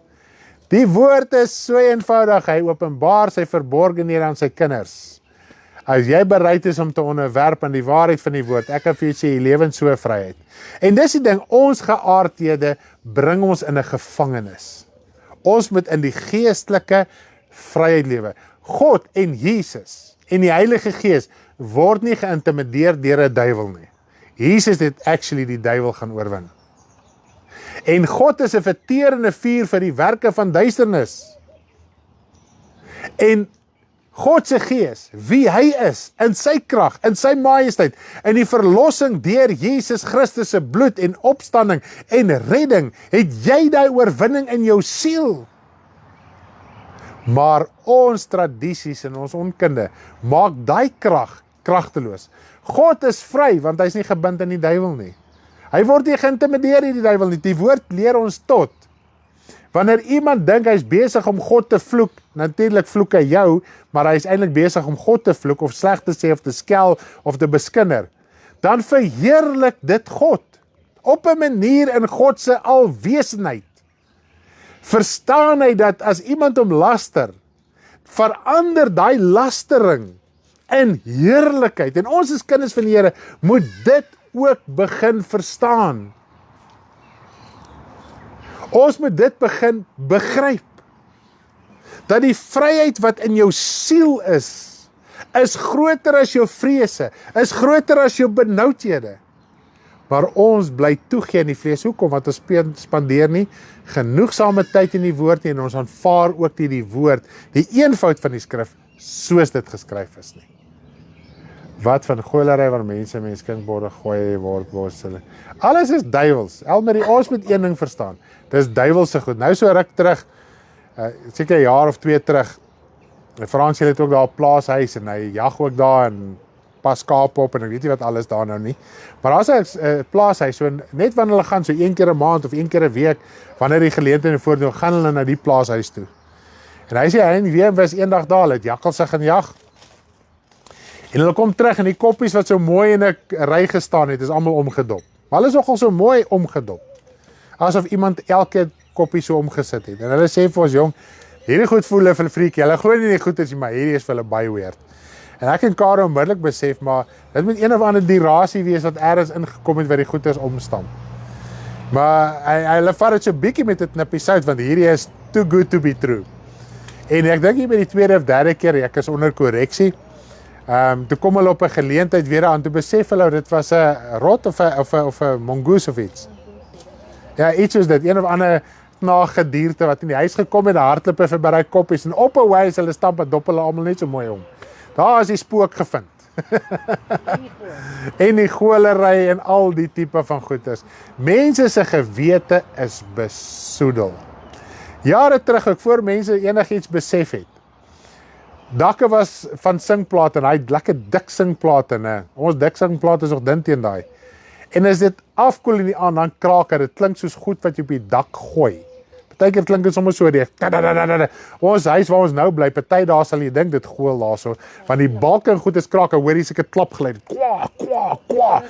S1: Die woord is so eenvoudig, hy openbaar sy verborgenhede aan sy kinders. As jy bereid is om te onderwerp aan die waarheid van die woord, ek kan vir jou sê, jy lewe in so vryheid. En dis die ding, ons geaardhede bring ons in 'n gevangenis. Ons moet in die geestelike vryheid lewe. God en Jesus en die Heilige Gees word nie geïntimideer deur 'n duiwel nie. Jesus het actually die duiwel gaan oorwin. En God is 'n verterende vuur vir die werke van duisternis. En God se Gees, wie hy is, in sy krag, in sy majesteit, in die verlossing deur Jesus Christus se bloed en opstanding en redding, het jy daai oorwinning in jou siel. Maar ons tradisies en ons onkunde maak daai krag kragteloos. God is vry, want hy is nie gebind aan die duiwel nie. Hy word nie geïntimideer deur die duiwel nie. Die woord leer ons tot. Wanneer iemand dink hy is besig om God te vloek, natuurlik vloek hy jou, maar hy is eintlik besig om God te vloek, of sleg te sê, of te skel, of te beskinder, dan verheerlik dit God, op 'n manier in God se alwesenheid. Verstaan hy dat as iemand hom laster, verander daai lastering in heerlikheid. En ons as kinders van die Here moet dit ook begin verstaan. Ons moet dit begin begryp. Dat die vryheid wat in jou siel is groter as jou vrese, is groter as jou benoudhede. Maar ons bly toegee in die vlees. Hoekom? Want ons spandeer nie genoegsame tyd in die woord nie, en ons aanvaar ook nie die woord, die eenvoud van die skrif, soos dit geskryf is nie. Wat van gooilery waar mense skinkborde gooi word, hulle. Alles is duiwels. Elmarie, ons moet een ding verstaan. Dis duiwelse goed. Nou so ruk terug, seker 'n jaar of 2 terug, Frans het ook daar 'n plaashuis en hy jag ook daar en pas skaap op en ek weet nie wat alles daar nou nie. Maar daar's 'n plaashuis, so net wanneer hulle gaan so 1 keer 'n maand of 1 keer 'n week, wanneer die geleentheid voordoen, gaan hulle na die plaashuis toe. En hy sê hy en weer was eendag daar, het jakkalse gaan jag. En hulle kom terug en die koppies wat so mooi in 'n ry gestaan het, is almal omgedop. Maar hulle is nogal so mooi omgedop. Asof iemand elke koppie so omgesit het. En hulle sê vir ons, jong, hierdie goed voel hulle freaky. Hulle glo nie die goed is nie, maar hierdie is vir hulle baie weird. En ek en Karo onmiddellik besef, maar dit moet een of ander dirasie wees wat ergens ingekom het wat die goed is omstam. Maar hulle vat dit so bietjie met 'n knippie sout, want hierdie is too good to be true. En ek dink hier by die 2de of 3de keer, ek is onder korreksie. Toe kom hulle op 'n geleentheid weer aan, toe besef hulle dit was 'n rot of 'n mongoose of iets. Ja, iets soos dit, een of ander gedierte wat in die huis gekom het, hardloop vir by daai koppies en op 'n wyse hulle stamp en dop hulle almal net so mooi om. Daar is die spook gevind. En die gooilery en al die tipe van goeders. Mense se gewete is besoedel. Jare terug, ook voor mense enigiets besef het. Dakke was van singplate en hy het lekker dik singplate, né? Ons dik singplate is nog dun teen daai. En as dit afkoel in die aan, dan kraak dit. Dit klink soos goed wat jy op die dak gooi. Partykeer klink dit sommer so reg. Ons huis waar ons nou bly, party daar sal jy dink dit gool daarso, want die balke en goed is kraak, hoor jy seker klap geluid. Kwa, kwa, kwa.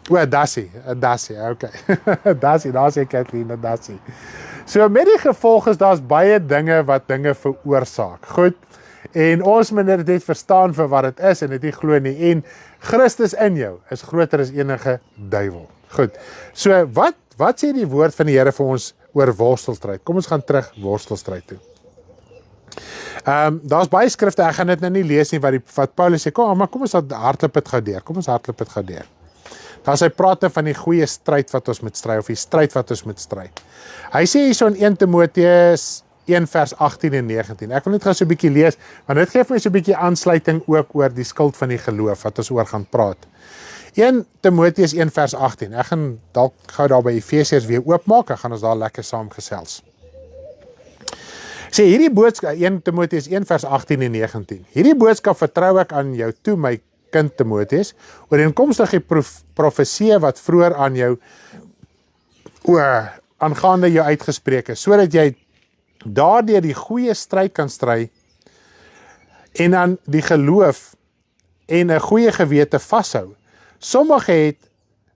S1: O, dassie, okay. Dassie, daar sê Kathleen, 'n dassie. So met die gevolg is daar's baie dinge wat dinge veroorsaak. Goed. En ons moet dit net verstaan vir wat dit is en dit nie glo nie. En Christus in jou is groter as enige duiwel. Goed. So wat sê die woord van die Here vir ons oor worstelstryd? Kom ons gaan terug worstelstryd toe. Daar's baie skrifte, ek gaan dit nou nie lees nie wat Paulus sê. Maar kom ons hardloop dit gou deur. Kom ons hardloop dit gou deur. Daar sy praat van die goeie stryd wat ons moet stry, of die stryd wat ons moet stry. Hy sê hierso in 1 Timoteus 1 vers 18 en 19. Ek wil net gou so 'n bietjie lees, want dit gee vir my so 'n bietjie aansluiting ook oor die skuld van die geloof wat ons oor gaan praat. 1 Timoteus 1 vers 18. Ek gaan dalk gou daar by Efesiërs weer oopmaak, en gaan ons daar lekker saam gesels. Sê hierdie boodskap 1 Timoteus 1 vers 18 en 19. Hierdie boodskap vertrou ek aan jou toe, my kind Timoteus, ooreenkomstig die profeseë wat vroeër aan jou aangaande jou uitgespreek is, sodat jy daardeur die goeie stryd kan stry en aan die geloof en 'n goeie gewete vashou. Sommige het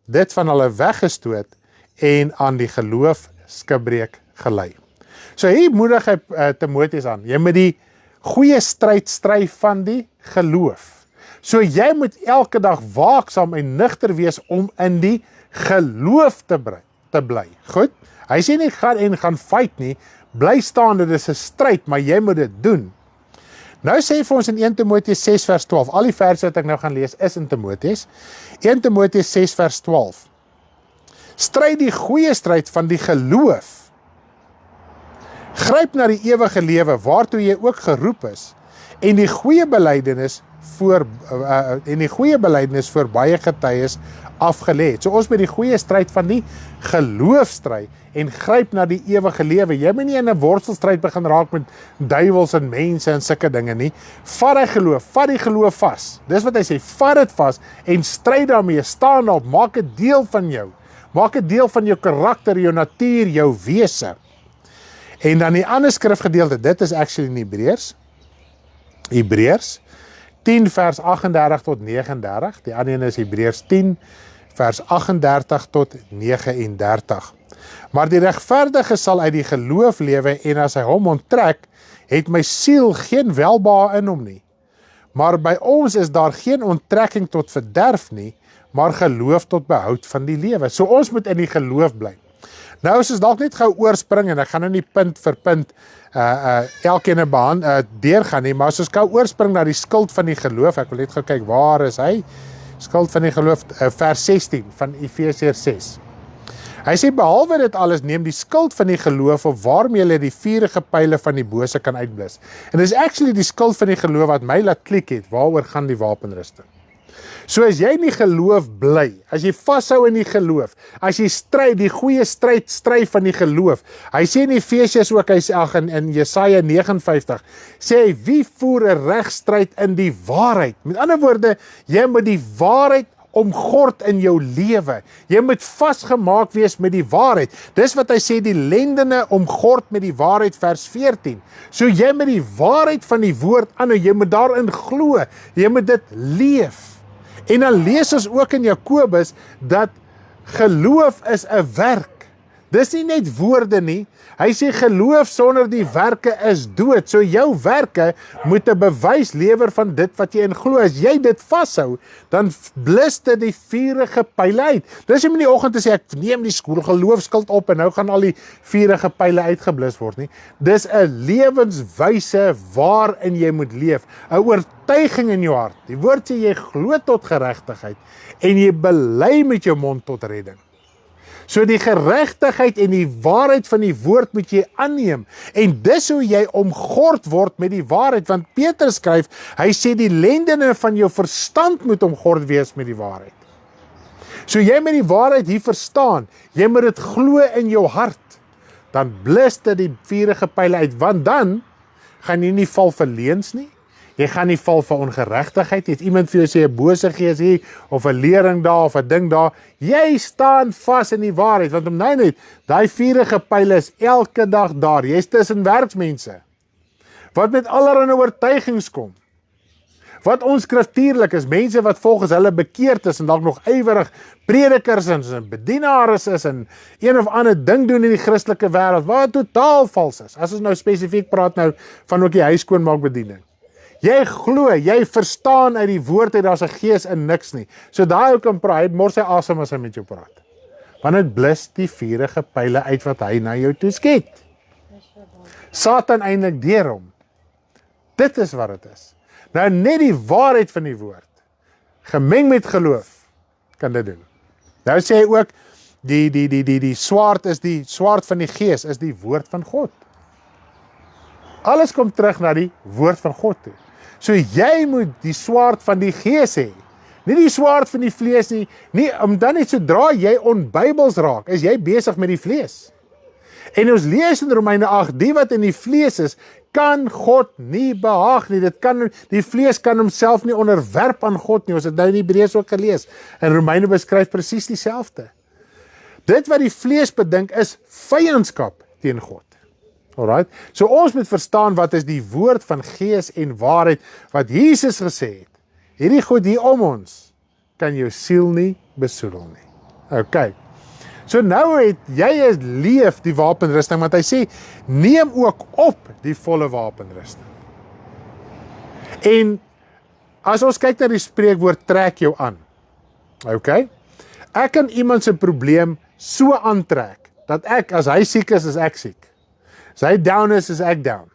S1: dit van hulle weggestoot en aan die geloof skibreek gelei. So hier moedig hy Timoteus aan, jy moet die goeie stryd stry van die geloof. So jy moet elke dag waaksaam en nugter wees om in die geloof te bly. Goed? Hy sê nie gaan fight nie, bly staan, dit is 'n stryd, maar jy moet dit doen. Nou sê vir ons in 1 Timoteus 6 vers 12, al die verse wat ek nou gaan lees is in Timoteus, 1 Timoteus 6 vers 12. Stry die goeie stryd van die geloof. Gryp na die ewige lewe waartoe jy ook geroep is en die goeie belydenis voor baie getuies afgelê. So ons moet die goeie stryd van die geloof stry en gryp na die ewige lewe. Jy moet nie in 'n worstelstryd begin raak met duiwels en mense en sulke dinge nie. Vat die geloof vas. Dis wat hy sê, vat dit vas en stry daarmee, staan op, maak dit deel van jou. Maak dit deel van jou karakter, jou natuur, jou wese. En dan die ander skrifgedeelte, dit is actually in Hebreërs 10 vers 38 tot 39, die ander een is Hebreërs 10 vers 38 tot 39. Maar die regverdige sal uit die geloof lewe, en as hy hom onttrek, het my siel geen welbehae in hom nie. Maar by ons is daar geen onttrekking tot verderf nie, maar geloof tot behoud van die lewe. So ons moet in die geloof bly. Nou is ons dalk net gou oorspring, en ek gaan nou nie punt vir punt elkeen deurgaan nie, maar as ons gou oorspring na die skuld van die geloof, ek wil net gou kyk, waar is hy? Skuld van die geloof, vers 16 van Efesiërs 6. Hy sê, behalwe dit alles, neem die skuld van die geloof op waarmee jy die vurige pyle van die bose kan uitblus. En dis actually die skuld van die geloof wat my laat klik het, waaroor gaan die wapenrusting. So as jy in die geloof bly, as jy vashou in die geloof, as jy stry, die goeie stry van die geloof, hy sê in Efesiërs ook, hy sê in Jesaja 59, sê hy, wie voer 'n regstryd in die waarheid? Met ander woorde, jy moet die waarheid omgord in jou lewe. Jy moet vasgemaak wees met die waarheid. Dis wat hy sê, die lendene omgord met die waarheid, vers 14. So jy moet die waarheid van die woord aanhou, jy moet daarin glo, jy moet dit leef. En dan lees ons ook in Jakobus, dat geloof is 'n werk. Dis nie net woorde nie. Hy sê geloof sonder die werke is dood. So jou werke moet 'n bewys lewer van dit wat jy in glo. As jy dit vashou, dan blus dit die vurige pyle uit. Dis nie in die oggend te sê, ek neem die geloofskuld op en nou gaan al die vurige pyle uitgeblus word nie. Dis 'n lewenswyse waarin jy moet leef. 'n Oortuiging in jou hart. Die woord sê jy glo tot geregtigheid en jy bely met jou mond tot redding. So die geregtigheid en die waarheid van die woord moet jy aanneem. En dis hoe jy omgord word met die waarheid. Want Petrus skryf, hy sê die lendene van jou verstand moet omgord wees met die waarheid. So jy moet die waarheid hier verstaan. Jy moet dit glo in jou hart. Dan blus dit die vurige pyle uit. Want dan gaan jy nie val vir leuns nie. Jy gaan nie val vir ongeregtigheid. Het iemand vir jou sê 'n bose gees hier, of 'n lering daar, of 'n ding daar. Jy staan vas in die waarheid, want om nou net, daai vurige pyle is elke dag daar. Jy's tussen werksmense, wat met allerlei oortuigings kom. Wat onskriftuurlik is, mense wat volgens hulle bekeerd is, en dalk nog ywerig predikers en bedienaars is, en een of ander ding doen in die Christelike wêreld, wat totaal vals is. As ons nou spesifiek praat nou van ook die huiskoonmaakbediening. Jy glo, jy verstaan uit die woord uit, daar's 'n gees in niks nie. So daai ou kan praat, hy mors sy asem as hy met jou praat. Want dit blus die vurige pyle uit wat hy na jou toe skiet. Satan eintlik deur hom. Dit is wat dit is. Nou net die waarheid van die woord, gemeng met geloof, kan dit doen. Nou sê hy ook, die swaard is die swaard van die gees, is die woord van God. Alles kom terug na die woord van God toe. So jy moet die swaard van die gees hê. Nie die swaard van die vlees nie. Nie om dan net sodra jy onbybels raak, is jy besig met die vlees. En ons lees in Romeine 8, die wat in die vlees is, kan God nie behaag nie. Die vlees kan homself nie onderwerp aan God nie. Ons het nou in Hebreërs ook gelees. En Romeine beskryf presies dieselfde. Dit wat die vlees bedink is vyandskap teen God. Alright, so ons moet verstaan wat is die woord van gees en waarheid, wat Jesus gesê het. Hierdie goed hier om ons, kan jou siel nie besoedel nie. Okay, so nou het jy leef die wapenrusting, want hy sê, neem ook op die volle wapenrusting. En as ons kyk na die spreekwoord, trek jou aan. Okay, ek kan iemand se probleem so aantrek, dat ek, as hy siek is ek siek. As hy down is ek down.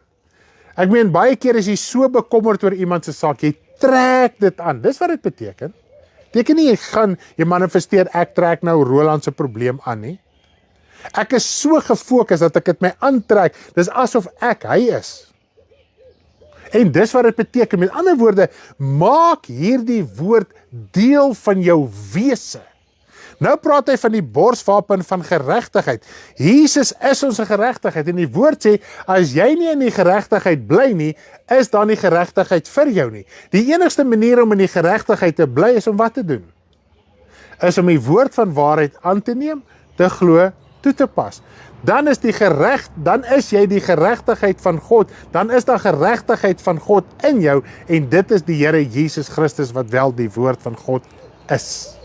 S1: Ek meen, baie keer is jy so bekommerd oor iemand se saak, jy trek dit aan. Dis wat dit beteken. Beteken nie, jy manifesteer, ek trek nou Roland se probleem aan nie. Ek is so gefokus dat ek dit my aantrek, dis asof ek hy is. En dis wat dit beteken. Met ander woorde, maak hierdie woord deel van jou wese. Nou praat hy van die borswapen van geregtigheid. Jesus is ons geregtigheid, en die woord sê, as jy nie in die geregtigheid bly nie, is daar nie geregtigheid vir jou nie. Die enigste manier om in die geregtigheid te bly, is om wat te doen? Is om die woord van waarheid aan te neem, te glo, toe te pas. dan is jy die geregtigheid van God, dan is daar geregtigheid van God in jou, en dit is die Here Jesus Christus wat wel die woord van God is.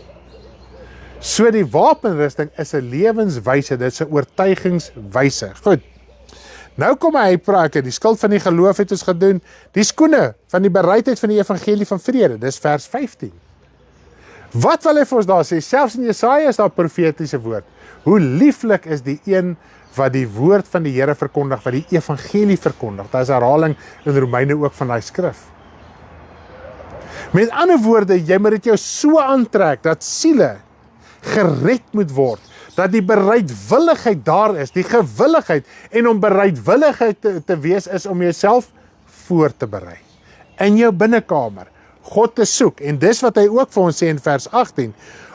S1: So die wapenrusting is 'n lewenswyse, dit is 'n oortuigingswyse. Goed. Nou kom hy praat, die skild van die geloof het ons gedoen, die skoene van die bereidheid van die evangelie van vrede, dis vers 15. Wat wil hy vir ons daar sê? Selfs in Jesaja is daar profetiese woord. Hoe lieflik is die een wat die woord van die Here verkondig, wat die evangelie verkondig. Daar is herhaling in Romeine ook van daai skrif. Met ander woorde, jy moet dit jou so aantrek, dat siele gered moet word, dat die bereidwilligheid daar is, die gewilligheid, en om bereidwilligheid te wees is om jouself voor te berei. In jou binnekamer, God te soek, en dis wat hy ook vir ons sê in vers 18,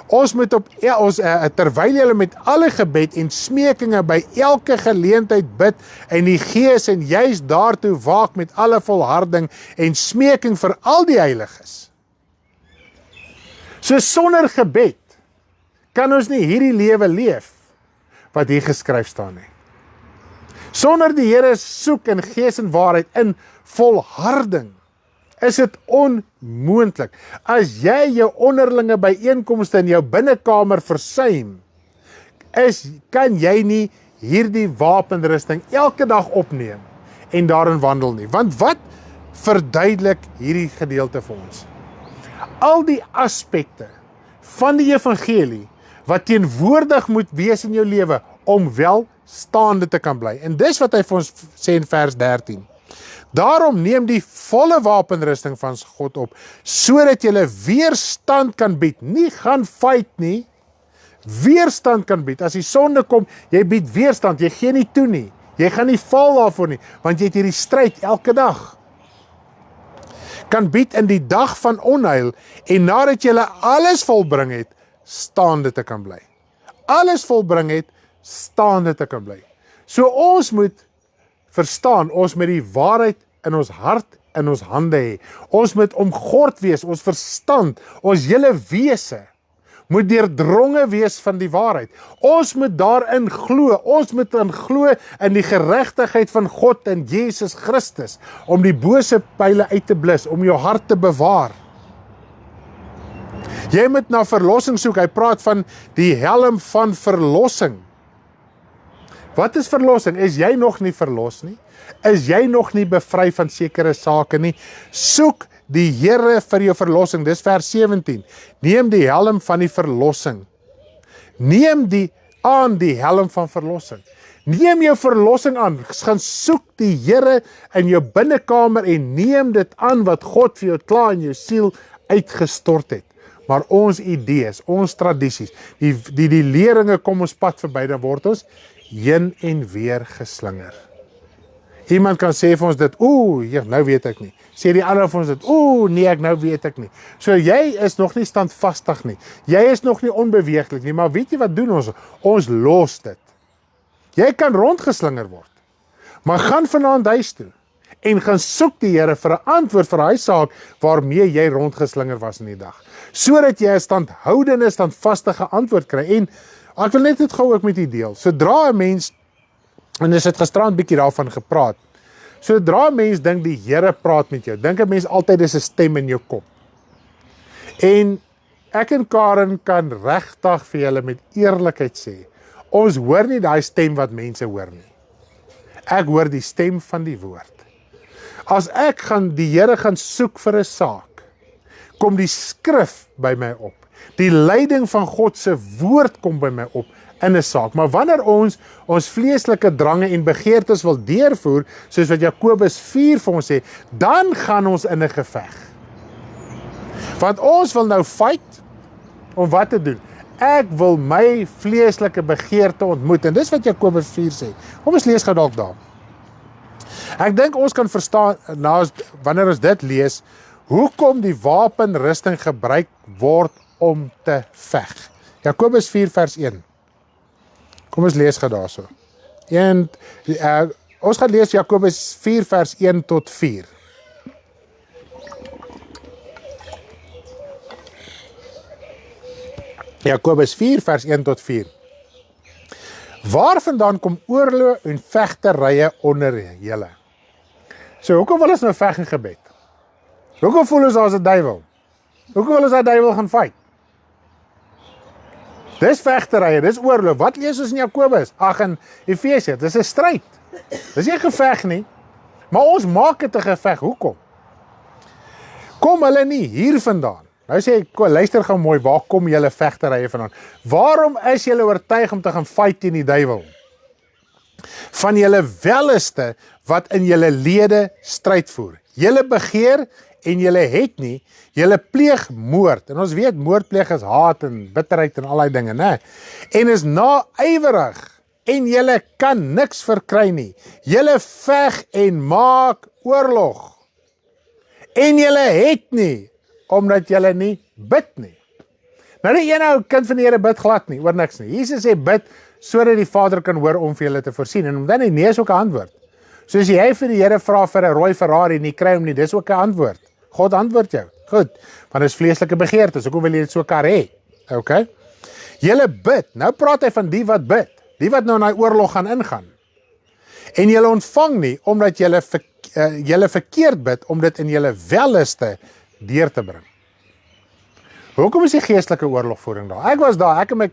S1: ons moet terwyl julle met alle gebed en smekinge by elke geleentheid bid in die Gees en juist daartoe waak met alle volharding en smeking vir al die heiliges. So sonder gebed kan ons nie hierdie lewe leef wat hier geskryf staan nie. Sonder die Here soek in gees en waarheid in volharding is dit onmoontlik. As jy jou onderlinge byeenkomste in jou binnekamer versuim, kan jy nie hierdie wapenrusting elke dag opneem en daarin wandel nie. Want wat verduidelik hierdie gedeelte vir ons? Al die aspekte van die evangelie wat teenwoordig moet wees in jou lewe om wel staande te kan bly. En dis wat hy vir ons sê in vers 13. Daarom neem die volle wapenrusting van God op, sodat jy weerstand kan bied. Nie gaan fight nie, weerstand kan bied. As die sonde kom, jy bied weerstand, jy gee nie toe nie. Jy gaan nie val daarvoor nie, want jy het hierdie stryd elke dag. Kan bied in die dag van onheil, en nadat jy alles volbring het, staande te kan bly. Alles volbring het, staande te kan bly. So ons moet verstaan, ons moet die waarheid in ons hart, in ons hande hê. Ons moet omgord wees, ons verstand, ons hele wese moet deurdronge wees van die waarheid. Ons moet daarin glo, ons moet in glo in die geregtigheid van God in Jesus Christus, om die bose pile uit te blus, om jou hart te bewaar. Jy moet na verlossing soek, hy praat van die helm van verlossing. Wat is verlossing? Is jy nog nie verlos nie? Is jy nog nie bevry van sekere sake nie? Soek die Here vir jou verlossing, dis vers 17. Neem die helm van die verlossing. Neem die helm van verlossing. Neem jou verlossing aan, gaan soek die Here in jou binnekamer en neem dit aan wat God vir jou klaar in jou siel uitgestort het. Maar ons idees, ons tradisies, die leringe kom ons pad verby, dan word ons heen en weer geslinger. Iemand kan sê vir ons dit, nou weet ek nie. Sê die ander vir ons dit, nee, nou weet ek nie. So jy is nog nie standvastig nie. Jy is nog nie onbeweeglik nie, maar weet jy wat doen ons? Ons los dit. Jy kan rondgeslinger word, maar gaan vanaand huis toe en gaan soek die Here vir 'n antwoord vir hy saak waarmee jy rondgeslinger was in die dag. Sodat jy 'n standhoudende, standvastige antwoord kry. En ek wil net dit gou ook met u deel. Sodra 'n mens, en ons het gisterand bietjie daarvan gepraat, sodra 'n mens dink die Here praat met jou, dink 'n mens altyd is 'n stem in jou kop. En ek en Karen kan regtig vir julle met eerlikheid sê, ons hoor nie daai stem wat mense hoor nie. Ek hoor die stem van die woord. As ek die Here gaan soek vir 'n saak, kom die skrif by my op. Die leiding van God se woord kom by my op in 'n saak. Maar wanneer ons vleeslike drange en begeertes wil deurvoer, soos wat Jakobus 4 vir ons sê, dan gaan ons in 'n geveg. Want ons wil nou fight om wat te doen? Ek wil my vleeslike begeerte ontmoet. En dis wat Jakobus 4 sê. Kom ons lees gou dalk daar. Ek dink ons kan verstaan, wanneer ons dit lees, hoekom die wapenrusting gebruik word om te veg. Jakobus 4 vers 1. Kom ons lees gou daarso. Ons gaan lees Jakobus 4 vers 1 tot 4. Jakobus 4 vers 1 tot 4. Waar vandaan kom oorlog en vegterye onder julle? So, hoekom wil ons nou veg in gebed? Hoekom voel ons as 'n duiwel? Hoekom wil ons daai duiwel gaan fight? Dis vegterye, dis oorlog. Wat lees ons in Jakobus? Ag, in Efesië, dis 'n stryd. Dis nie 'n geveg nie. Maar ons maak dit 'n geveg. Hoekom? Kom hulle nie hier vandaan? Nou sê ek, luister gou mooi, waar kom julle vegterye vandaan? Waarom is julle oortuig om te gaan fight teen die duiwel? Van julle welleste wat in julle lede stryd voer. Julle begeer en julle het nie, julle pleeg moord. En ons weet, moordpleeg is haat en bitterheid en al die dinge, né? En is naaiwerig en julle kan niks verkry nie. Julle veg en maak oorlog. En julle het nie, omdat julle nie bid nie. Nou die ene ou kind van die Here bid glad nie, oor niks nie. Jesus sê bid, sodat die Vader kan hoor om vir julle te voorsien. En dan nee is ook 'n antwoord. So as jy vir die Here vra vir 'n rooi Ferrari en jy kry hom nie, dis ook 'n antwoord. God antwoord jou. Goed, want dit is vleeslike begeertes. Hoekom wil jy dit so kar hê? Okay. Julle bid. Nou praat hy van die wat bid. Die wat nou in daai oorlog gaan ingaan. En julle ontvang nie omdat julle verkeerd bid om dit in julle welleste deur te bring. Hoekom is die geestelike oorlogvoering daar? Ek was daar, ek en my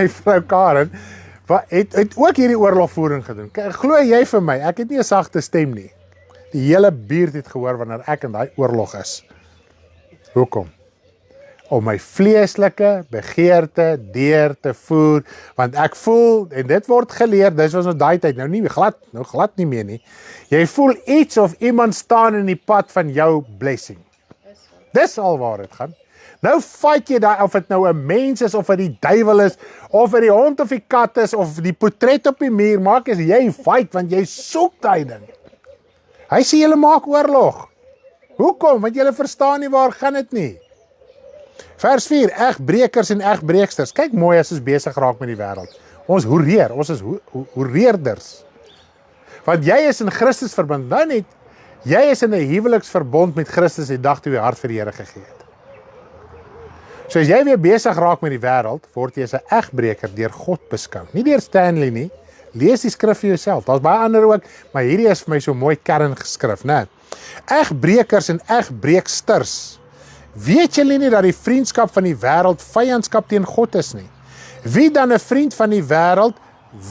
S1: vrou Karen, het ook hierdie oorlogvoering gedoen. Glo jy vir my, ek het nie 'n sagte stem nie. Die hele buurt het gehoor wanneer ek in daai oorlog is. Hoekom? Om my vleeslike begeerte deur te voer, want ek voel, en dit word geleer, dis was nou daai tyd, nou glad nie meer nie. Jy voel iets of iemand staan in die pad van jou blessing. Dis al waar dit gaan. Nou fight jy daai, of dit nou 'n mens is, of dit die duiwel is, of dit die hond of die kat is, of die portret op die muur, maak as jy fight, want jy soek daai ding. Hy sê julle maak oorlog. Hoekom? Want julle verstaan nie waar gaan dit nie. Vers 4, egbrekers en egbreeksters. Kyk mooi as ons besig raak met die wêreld. Ons hoereer, ons is hoereerders. Want jy is in Christus verbind. Nou net, jy is in 'n huweliksverbond met Christus die dag toe jy hart vir die Here gegee het. So as jy weer besig raak met die wêreld, word jy as 'n egbreker deur God beskou. Nie deur Stanley nie. Lees die skrif vir jouself. Daar's baie ander ook, maar hierdie is vir my so mooi kerngeskrif, né? Egbrekers en egbreeksters. Weet julle nie dat die vriendskap van die wêreld vyandskap teen God is nie? Wie dan 'n vriend van die wêreld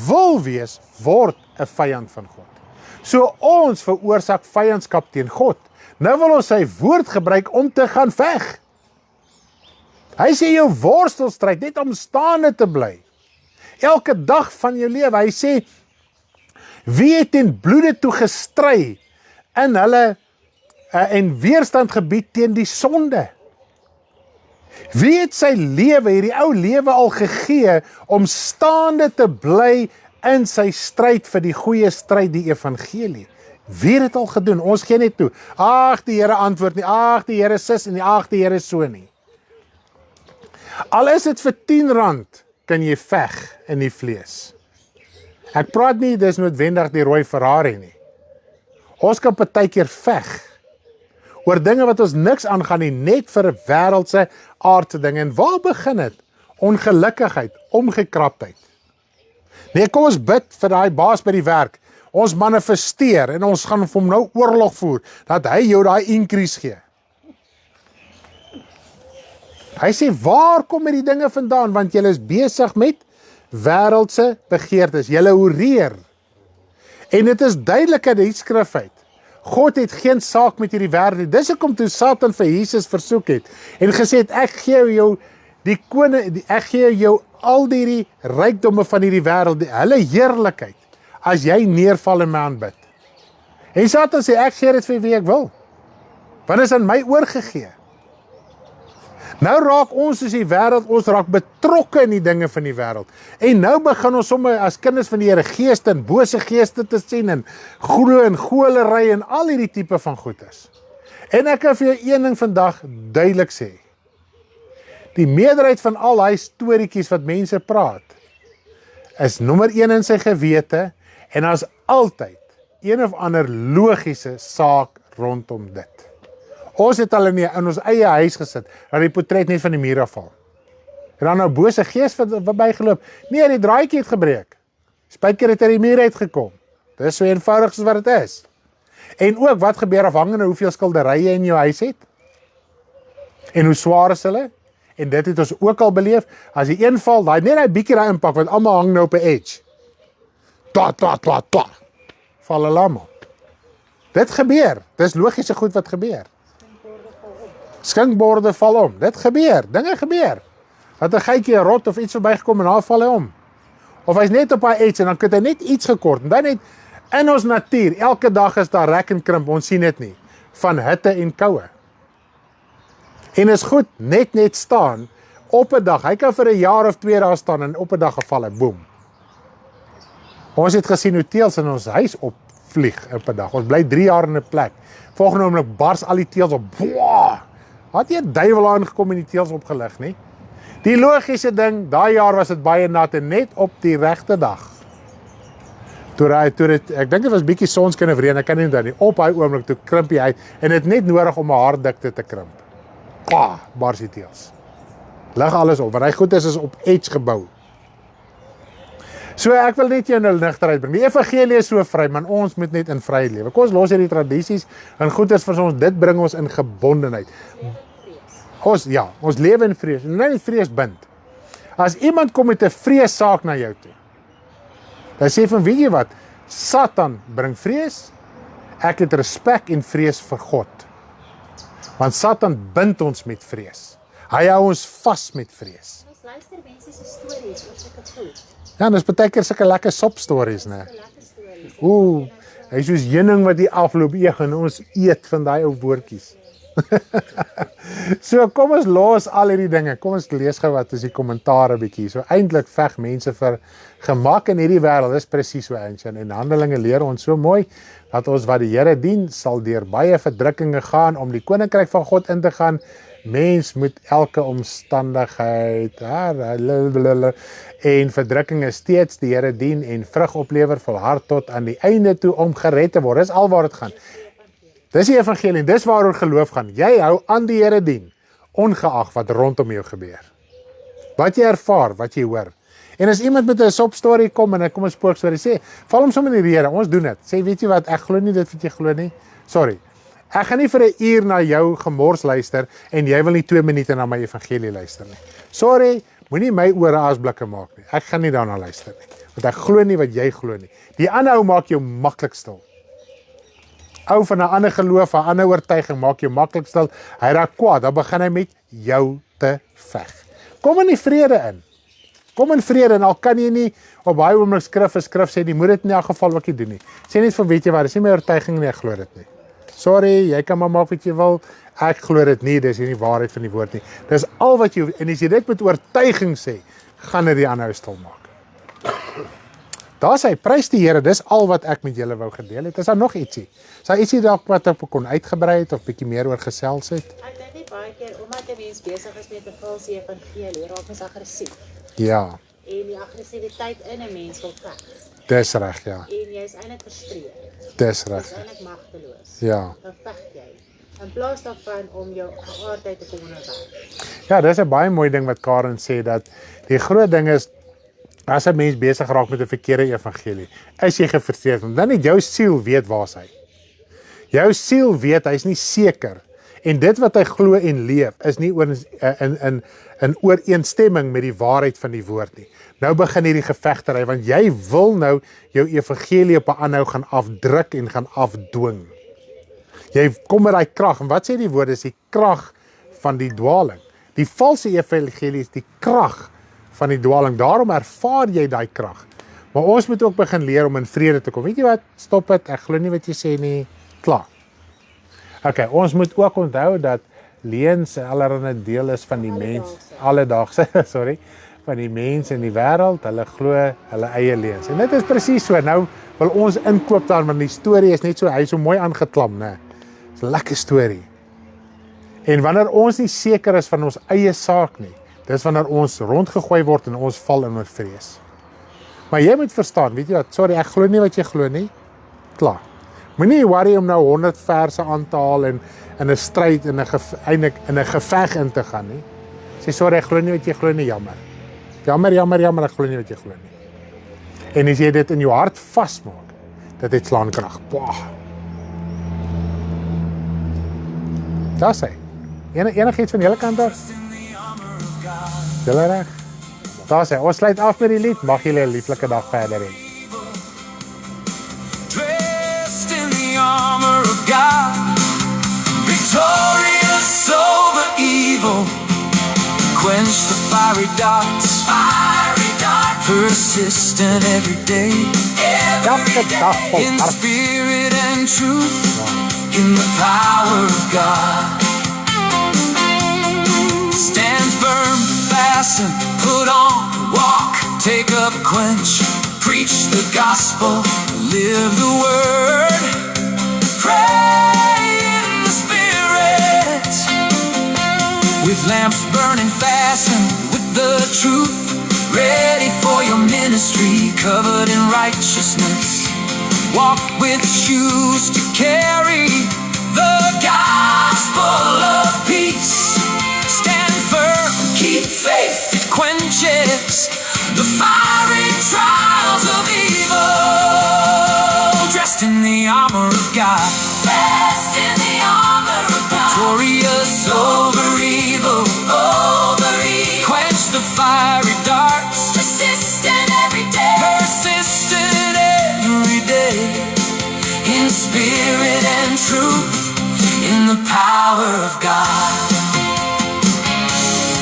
S1: wil wees, word 'n vyand van God. So ons veroorsaak vyandskap teen God. Nou wil ons sy woord gebruik om te gaan veg. Hy sê jou worstelstryd net om staande te bly. Elke dag van jou lewe. Hy sê, wie het ten bloede toe gestry in hulle en weerstand gebied teen die sonde? Wie het sy lewe, hierdie ou lewe al gegee om staande te bly in sy stryd vir die goeie stryd, die evangelie? Wie het dit al gedoen? Ons gee net toe. Ag, die Here antwoord nie. Ag, die Here sis en die ag, die Here so nie. Al is dit vir R10, kan jy veg in die vlees. Ek praat nie, dis noodwendig die rooi Ferrari nie. Ons kan partykeer veg oor dinge wat ons niks aangaan nie, net vir wêreldse aardse dinge. En waar begin dit? Ongelukkigheid, omgekraptheid. Nee, kom ons bid vir daai baas by die werk. Ons manifesteer en ons gaan vir hom nou oorlog voer, dat hy jou daai increase gee. Hy sê, waar kom die dinge vandaan? Want julle is besig met wêreldse begeertes. Julle hoereer. En dit is duidelik uit die skrif uit. God het geen saak met hierdie wêreld nie. Dis hoekom toe Satan vir Jesus versoek het en gesê het, ek gee jou die koning, ek gee jou al die rykdomme van hierdie wêreld, hulle heerlikheid, as jy neerval en my aanbid. En Satan sê, ek gee dit vir wie ek wil. Want is aan my oorgegee. Nou raak ons soos die wêreld, ons raak betrokke in die dinge van die wêreld. En nou begin ons sommer as kinders van die Here geeste en bose geeste te sien en glo en golery en al hierdie tipe van goedes. En ek kan vir jou een ding vandag duidelik sê. Die meerderheid van al die storieetjies wat mense praat, is nommer 1 in sy gewete en as altyd een of ander logiese saak rondom dit. Ons het al in ons eie huis gesit, dat die portret net van die muur afval. En dan nou bose gees wat bygeloop. Nee, die draadjie het gebreek. Spyker het uit die muur uitgekom. Dis so eenvoudig soos wat dit is. En ook wat gebeur afhangende hoeveel skilderye in jou huis het. En hoe swaar is hulle? En dit het ons ook al beleef. As die een val, net daai bietjie daai impak want almal hang nou op 'n edge. Ta. Val hulle almal. Dit gebeur. Dis logiese goed wat gebeur. Skinkborde val om. Dit gebeur. Dinge gebeur. Dat 'n geitjie, 'n rot of iets verbygekom en daar val hy om. Of hy's net op hy edge en dan het hy net iets gekort. En dan net in ons natuur, elke dag is daar rek en krimp, ons sien dit nie. Van hitte en koue. En is goed, net staan, op 'n dag, hy kan vir 'n jaar of 2 daar staan en op 'n dag geval hy, boem. Ons het gesien hoe teels in ons huis opvlieg op 'n dag, ons bly 3 jaar in 'n plek, volgende oomblik bars al die teels op, boah, had jy 'n duiwel aangekom en die teels opgelig, nie? Die logiese ding, daai jaar was dit baie nat en net op die regte dag. Ek dink dit was bietjie sonskyn of reën, ek kan nie onthou nie, op hy oomblik, toe krimp hy uit, en het net nodig om 'n haardikte te krimp. Pah, bars die teels. Lig alles op, want hy goed is op edge gebou. So ek wil net jou nou nigterheid bring. Die evangelie is so vry, man, ons moet net in vryheid lewe. Kom ons los hierdie tradisies en goeders vir ons, dit bring ons in gebondenheid. Ons lewe in vrees, en nie vrees bind. As iemand kom met 'n vreessaak na jou toe, dan sê van, weet jy wat, Satan bring vrees, ek het respek en vrees vir God. Want Satan bind ons met vrees. Hy hou ons vas met vrees.
S3: Ons luister mense se stories oor sulke goed.
S1: Ja, en dis baie keer sulke lekker sop stories, né?
S3: Lekker stories.
S1: Ooh, hy is soos heuning wat die afloop eeg en ons eet van daai ou woordjies. So kom ons los al hierdie dinge. Kom ons lees gou wat is die kommentare bietjie. So eintlik veg mense vir gemak in hierdie wêreld. Dis presies so ancient. En Handelinge leer ons so mooi dat ons wat die Here dien sal deur baie verdrukkinge gaan om die koninkryk van God in te gaan. Mens moet elke omstandigheid en verdrukkinge steeds die Here dien en vrug oplewer volhard tot aan die einde toe om gered te word. Dis alwaar dit gaan. Dis die evangelie, dis waaroor geloof gaan. Jy hou aan die Here dien, ongeag wat rondom jou gebeur. Wat jy ervaar, wat jy hoor. En as iemand met 'n sop storie kom en hy kom 'n spookstorie sê, val hom sommer in die rede, ons doen dit. Sê, weet jy wat, ek glo nie dit wat jy glo nie. Sorry. Ek gaan nie vir 'n uur na jou gemors luister en jy wil nie 2 minute na my evangelie luister nie. Sorry, moenie my ore asblikke maak nie. Ek gaan nie daarna luister nie. Want ek glo nie wat jy glo nie. Die ander ou maak jou maklik stil. Ou van 'n ander geloof, 'n ander oortuiging maak jou maklik stil. Hy raak kwaad, dan begin hy met jou te veg. Kom in die vrede in. Kom in vrede en al kan jy nie op baie oomblik skrif sê nie, moet dit in elk geval ook nie doen nie. Sê net vir weet jy wat, dis nie my oortuiging nie, ek glo dit nie. Sorry, jy kan maar maak wat jy wil. Ek glo dit nie, dis nie die waarheid van die woord nie. Dis al wat jy en as jy dit met oortuiging sê, gaan dit die ander stil maak. Daar sê prys die Here, dis al wat ek met julle wou gedeel het. Is daar nog ietsie? Is daar ietsie dalk wat ek kon uitgebrei het of bietjie meer oor gesels het?
S3: Ek dink net baie keer omdat 'n mens besig is met 'n valse evangelie, raak mens aggressief.
S1: Ja,
S3: En die aggressiwiteit in 'n mens wil veg.
S1: dis reg, ja.
S3: En jy is eintlik frustreerd.
S1: Dis
S3: Jy
S1: reg.
S3: is eintlik magteloos.
S1: Ja.
S3: Dan veg jy. In plaas daarvan om jou geaardheid te kom onderwerp.
S1: Ja, dis 'n baie mooi ding wat Karen sê dat die groot ding is as 'n mens besig raak met 'n verkeerde evangelie, is jy gefrustreerd want dan het jou siel weet waar's hy. Jou siel weet hy's nie seker en dit wat hy glo en leef is nie in ooreenstemming met die waarheid van die woord nie. Nou begin hierdie gevegtery want jy wil nou jou evangelie op 'n ander gaan afdruk en gaan afdwing. Jy kom met daai krag en wat sê die woord is die krag van die dwaling. Die valse evangelie is die krag van die dwaling. Daarom ervaar jy daai krag. Maar ons moet ook begin leer om in vrede te kom. Weet jy wat? Stop dit. Ek glo nie wat jy sê nie. Klaar. Okay, ons moet ook onthou dat leuns allerhande deel is van die mens alledaagse, sorry, van die mense in die wêreld. Hulle glo hulle eie leuns. En dit is presies so. Nou wil ons inkoop dan want die storie is net so hy is so mooi aangeklam, né? Dis 'n lekker storie. En wanneer ons nie seker is van ons eie saak nie, dis wanneer ons rondgegooi word en ons val in ons vrees. Maar jy moet verstaan, weet jy wat, sorry, ek glo nie wat jy glo nie. Klaar. Moenie worry om nou 100 verse aan te haal en in 'n stryd en eintlik in 'n geveg in te gaan nie. As Sê sorry, ek glo nie wat jy glo nie, jammer. Jammer, ek glo nie wat jy glo nie. En as jy dit in jou hart vasmaak, dit het slaankrag. Pah. Daar sê. Enigiets van julle kant af? Julle reg? Daar sê, ons sluit af met die lied. Mag julle 'n lieflike dag verder hê.
S2: Dressed in the armor of God, victorious over evil, quench the fiery darts, persistent every day,
S1: Elke dag vol
S2: in
S1: hart.
S2: spirit and truth, in the power of God. Stand firm, fasten, put on, walk, take up, quench, preach the gospel, live the word, pray in the spirit, with lamps burning, fasten with the truth, ready for your ministry, covered in righteousness, walk with shoes to carry the gospel of peace. Stand firm, keep faith, it quenches the fiery trials of evil. Dressed in the armor of God, dressed in the armor of God, victorious over evil, quench the fiery darts, persistent every day, in spirit and truth, in the power of God.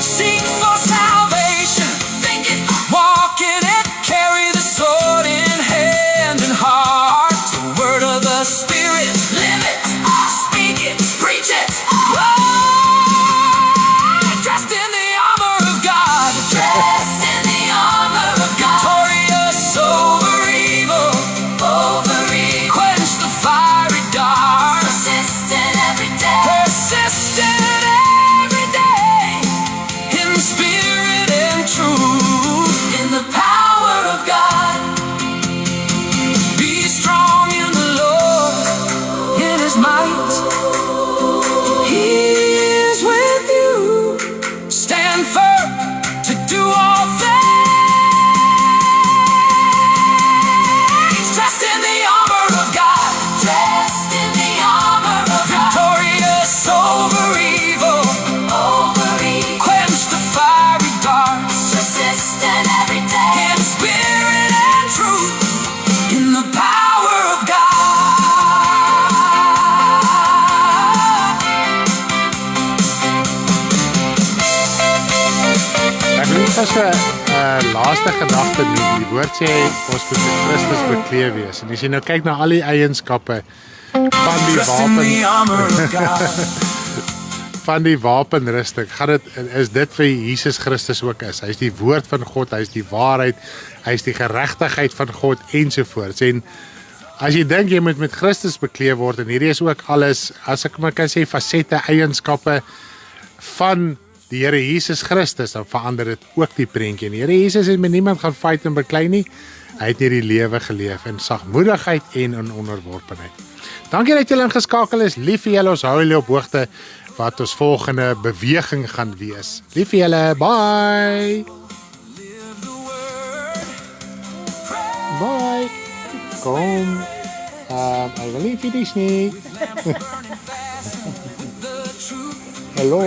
S2: Seek for salvation, think it, walk in it, carry the sword in hand and heart, the word of the Spirit, live it, speak it, preach it. Dressed in the armor of God, dressed in the armor of God, victorious over evil, quench the fiery darts, persistent every day, in spirit and truth, in the power of God. Be strong in the Lord, in His might, He is with you. Stand firm to do all things. Dressed in the armor of God, dressed in the armor of God, victorious over evil, quench the fiery darts, persistent every day, in spirit and truth, in the power of God.
S1: Ek wil net as 'n laaste gedagte noem. Die woord sê ons moet met Christus bekleed wees. En as jy nou kyk na al die eienskappe van die
S2: Dressed in the armor of God.
S1: van die wapenrusting, is dit vir Jesus Christus ook is. Hy is die woord van God, hy is die waarheid, hy is die geregtigheid van God ensovoorts. En as jy dink jy moet met Christus bekleed word, en hierdie is ook alles, as ek maar kan sê, fasette, eienskappe van die Here Jesus Christus, dan verander dit ook die prentjie. En die Here Jesus het met niemand gaan fight en beklei nie. Hy het hierdie lewe geleef in sagmoedigheid en in onderworpenheid. Dankie dat julle ingeskakel is. Lief vir julle, ons hou julle op hoogte wat ons volgende beweging gaan wees. Lief vir julle, bye! Bye! Kom, I will leave you Disney. Hello.